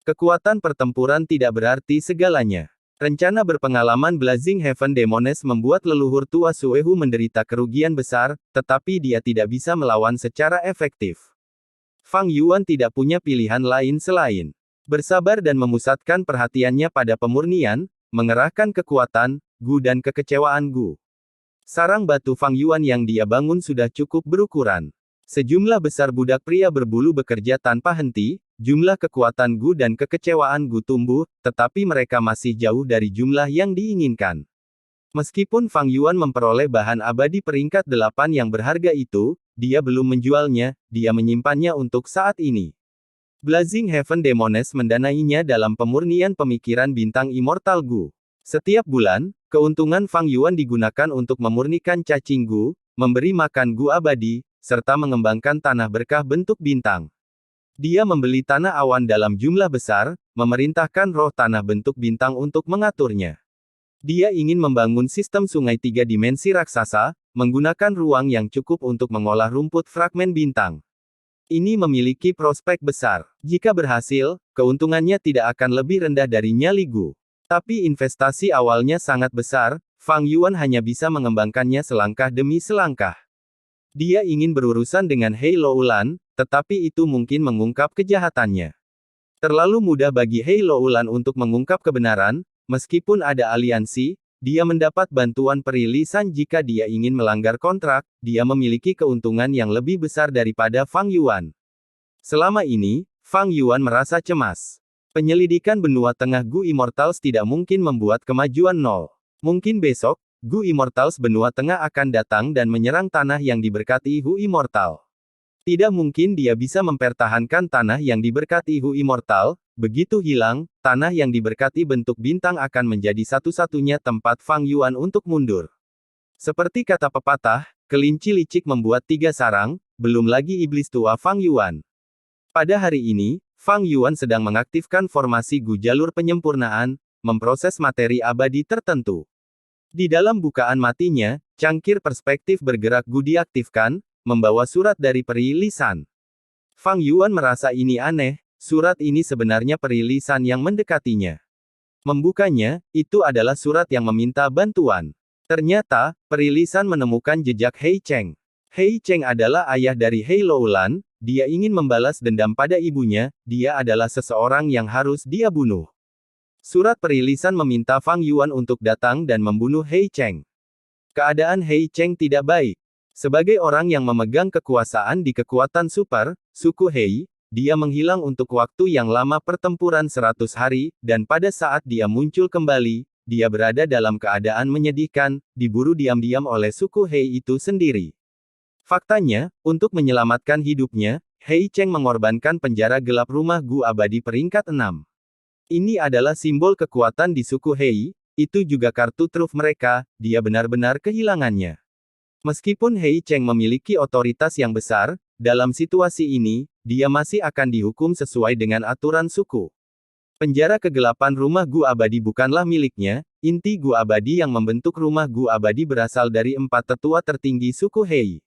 Kekuatan pertempuran tidak berarti segalanya. Rencana berpengalaman Blazing Heaven Demones membuat leluhur tua Suehu menderita kerugian besar, tetapi dia tidak bisa melawan secara efektif. Fang Yuan tidak punya pilihan lain selain bersabar dan memusatkan perhatiannya pada pemurnian, mengerahkan kekuatan, Gu dan kekecewaan Gu. Sarang batu Fang Yuan yang dia bangun sudah cukup berukuran. Sejumlah besar budak pria berbulu bekerja tanpa henti, jumlah kekuatan Gu dan kekecewaan Gu tumbuh, tetapi mereka masih jauh dari jumlah yang diinginkan. Meskipun Fang Yuan memperoleh bahan abadi peringkat 8 yang berharga itu, dia belum menjualnya, dia menyimpannya untuk saat ini. Blazing Heaven Demones mendanainya dalam pemurnian pemikiran bintang immortal Gu. Setiap bulan, keuntungan Fang Yuan digunakan untuk memurnikan cacing Gu, memberi makan Gu abadi, serta mengembangkan tanah berkah bentuk bintang. Dia membeli tanah awan dalam jumlah besar, memerintahkan roh tanah bentuk bintang untuk mengaturnya. Dia ingin membangun sistem sungai 3 dimensi raksasa, menggunakan ruang yang cukup untuk mengolah rumput fragmen bintang. Ini memiliki prospek besar. Jika berhasil, keuntungannya tidak akan lebih rendah dari nyali Gu. Tapi investasi awalnya sangat besar, Fang Yuan hanya bisa mengembangkannya selangkah demi selangkah. Dia ingin berurusan dengan Hei Loulan, tetapi itu mungkin mengungkap kejahatannya. Terlalu mudah bagi Hei Loulan untuk mengungkap kebenaran, meskipun ada aliansi, dia mendapat bantuan peri lisan jika dia ingin melanggar kontrak, dia memiliki keuntungan yang lebih besar daripada Fang Yuan. Selama ini, Fang Yuan merasa cemas. Penyelidikan benua tengah Gu Immortals tidak mungkin membuat kemajuan nol. Mungkin besok, Gu Immortals benua tengah akan datang dan menyerang tanah yang diberkati Hu Immortal. Tidak mungkin dia bisa mempertahankan tanah yang diberkati Hu Immortal, begitu hilang, tanah yang diberkati bentuk bintang akan menjadi satu-satunya tempat Fang Yuan untuk mundur. Seperti kata pepatah, kelinci licik membuat 3 sarang, belum lagi iblis tua Fang Yuan. Pada hari ini, Fang Yuan sedang mengaktifkan formasi Gu jalur penyempurnaan, memproses materi abadi tertentu. Di dalam bukaan matinya, cangkir perspektif bergerak Gu diaktifkan, membawa surat dari Peri Lisan. Fang Yuan merasa ini aneh, surat ini sebenarnya Peri Lisan yang mendekatinya. Membukanya, itu adalah surat yang meminta bantuan. Ternyata, Peri Lisan menemukan jejak Hei Cheng. Hei Cheng adalah ayah dari Hei Loulan, dia ingin membalas dendam pada ibunya, dia adalah seseorang yang harus dia bunuh. Surat Peri Lisan meminta Fang Yuan untuk datang dan membunuh Hei Cheng. Keadaan Hei Cheng tidak baik. Sebagai orang yang memegang kekuasaan di kekuatan super, suku Hei, dia menghilang untuk waktu yang lama pertempuran 100 hari, dan pada saat dia muncul kembali, dia berada dalam keadaan menyedihkan, diburu diam-diam oleh suku Hei itu sendiri. Faktanya, untuk menyelamatkan hidupnya, Hei Cheng mengorbankan penjara gelap rumah Gu Abadi peringkat 6. Ini adalah simbol kekuatan di suku Hei, itu juga kartu truf mereka, dia benar-benar kehilangannya. Meskipun Hei Cheng memiliki otoritas yang besar, dalam situasi ini, dia masih akan dihukum sesuai dengan aturan suku. Penjara kegelapan rumah Gu Abadi bukanlah miliknya, inti Gu Abadi yang membentuk rumah Gu Abadi berasal dari 4 tetua tertinggi suku Hei.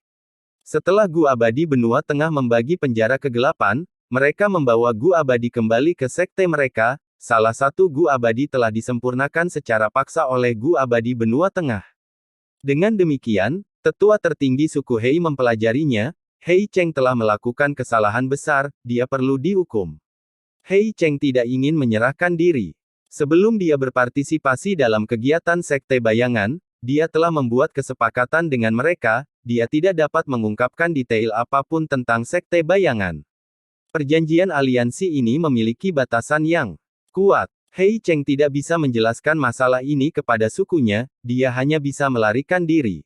Setelah Gu Abadi Benua Tengah membagi penjara kegelapan, mereka membawa Gu Abadi kembali ke sekte mereka, salah satu Gu Abadi telah disempurnakan secara paksa oleh Gu Abadi Benua Tengah. Dengan demikian, tetua tertinggi suku Hei mempelajarinya, Hei Cheng telah melakukan kesalahan besar, dia perlu dihukum. Hei Cheng tidak ingin menyerahkan diri. Sebelum dia berpartisipasi dalam kegiatan sekte bayangan, dia telah membuat kesepakatan dengan mereka, dia tidak dapat mengungkapkan detail apapun tentang sekte bayangan. Perjanjian aliansi ini memiliki batasan yang kuat. Hei Cheng tidak bisa menjelaskan masalah ini kepada sukunya, dia hanya bisa melarikan diri.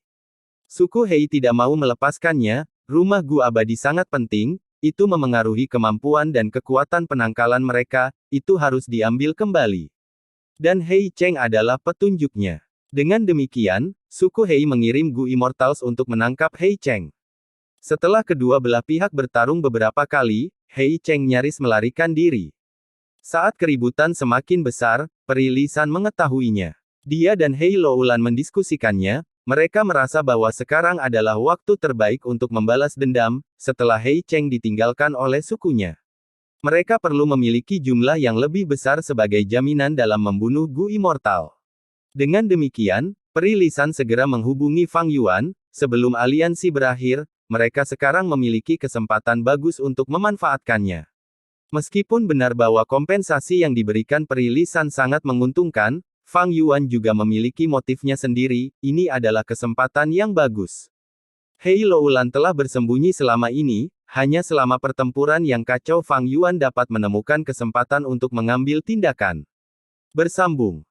Suku Hei tidak mau melepaskannya, rumah Gu Abadi sangat penting, itu memengaruhi kemampuan dan kekuatan penangkalan mereka, itu harus diambil kembali. Dan Hei Cheng adalah petunjuknya. Dengan demikian, suku Hei mengirim Gu Immortals untuk menangkap Hei Cheng. Setelah kedua belah pihak bertarung beberapa kali, Hei Cheng nyaris melarikan diri. Saat keributan semakin besar, Peri Lisan mengetahuinya. Dia dan Hei Loulan mendiskusikannya, mereka merasa bahwa sekarang adalah waktu terbaik untuk membalas dendam, setelah Hei Cheng ditinggalkan oleh sukunya. Mereka perlu memiliki jumlah yang lebih besar sebagai jaminan dalam membunuh Gu Immortal. Dengan demikian, Peri Lisan segera menghubungi Fang Yuan, sebelum aliansi berakhir, mereka sekarang memiliki kesempatan bagus untuk memanfaatkannya. Meskipun benar bahwa kompensasi yang diberikan Peri Lisan sangat menguntungkan, Fang Yuan juga memiliki motifnya sendiri, ini adalah kesempatan yang bagus. Hei Loulan telah bersembunyi selama ini, hanya selama pertempuran yang kacau Fang Yuan dapat menemukan kesempatan untuk mengambil tindakan. Bersambung.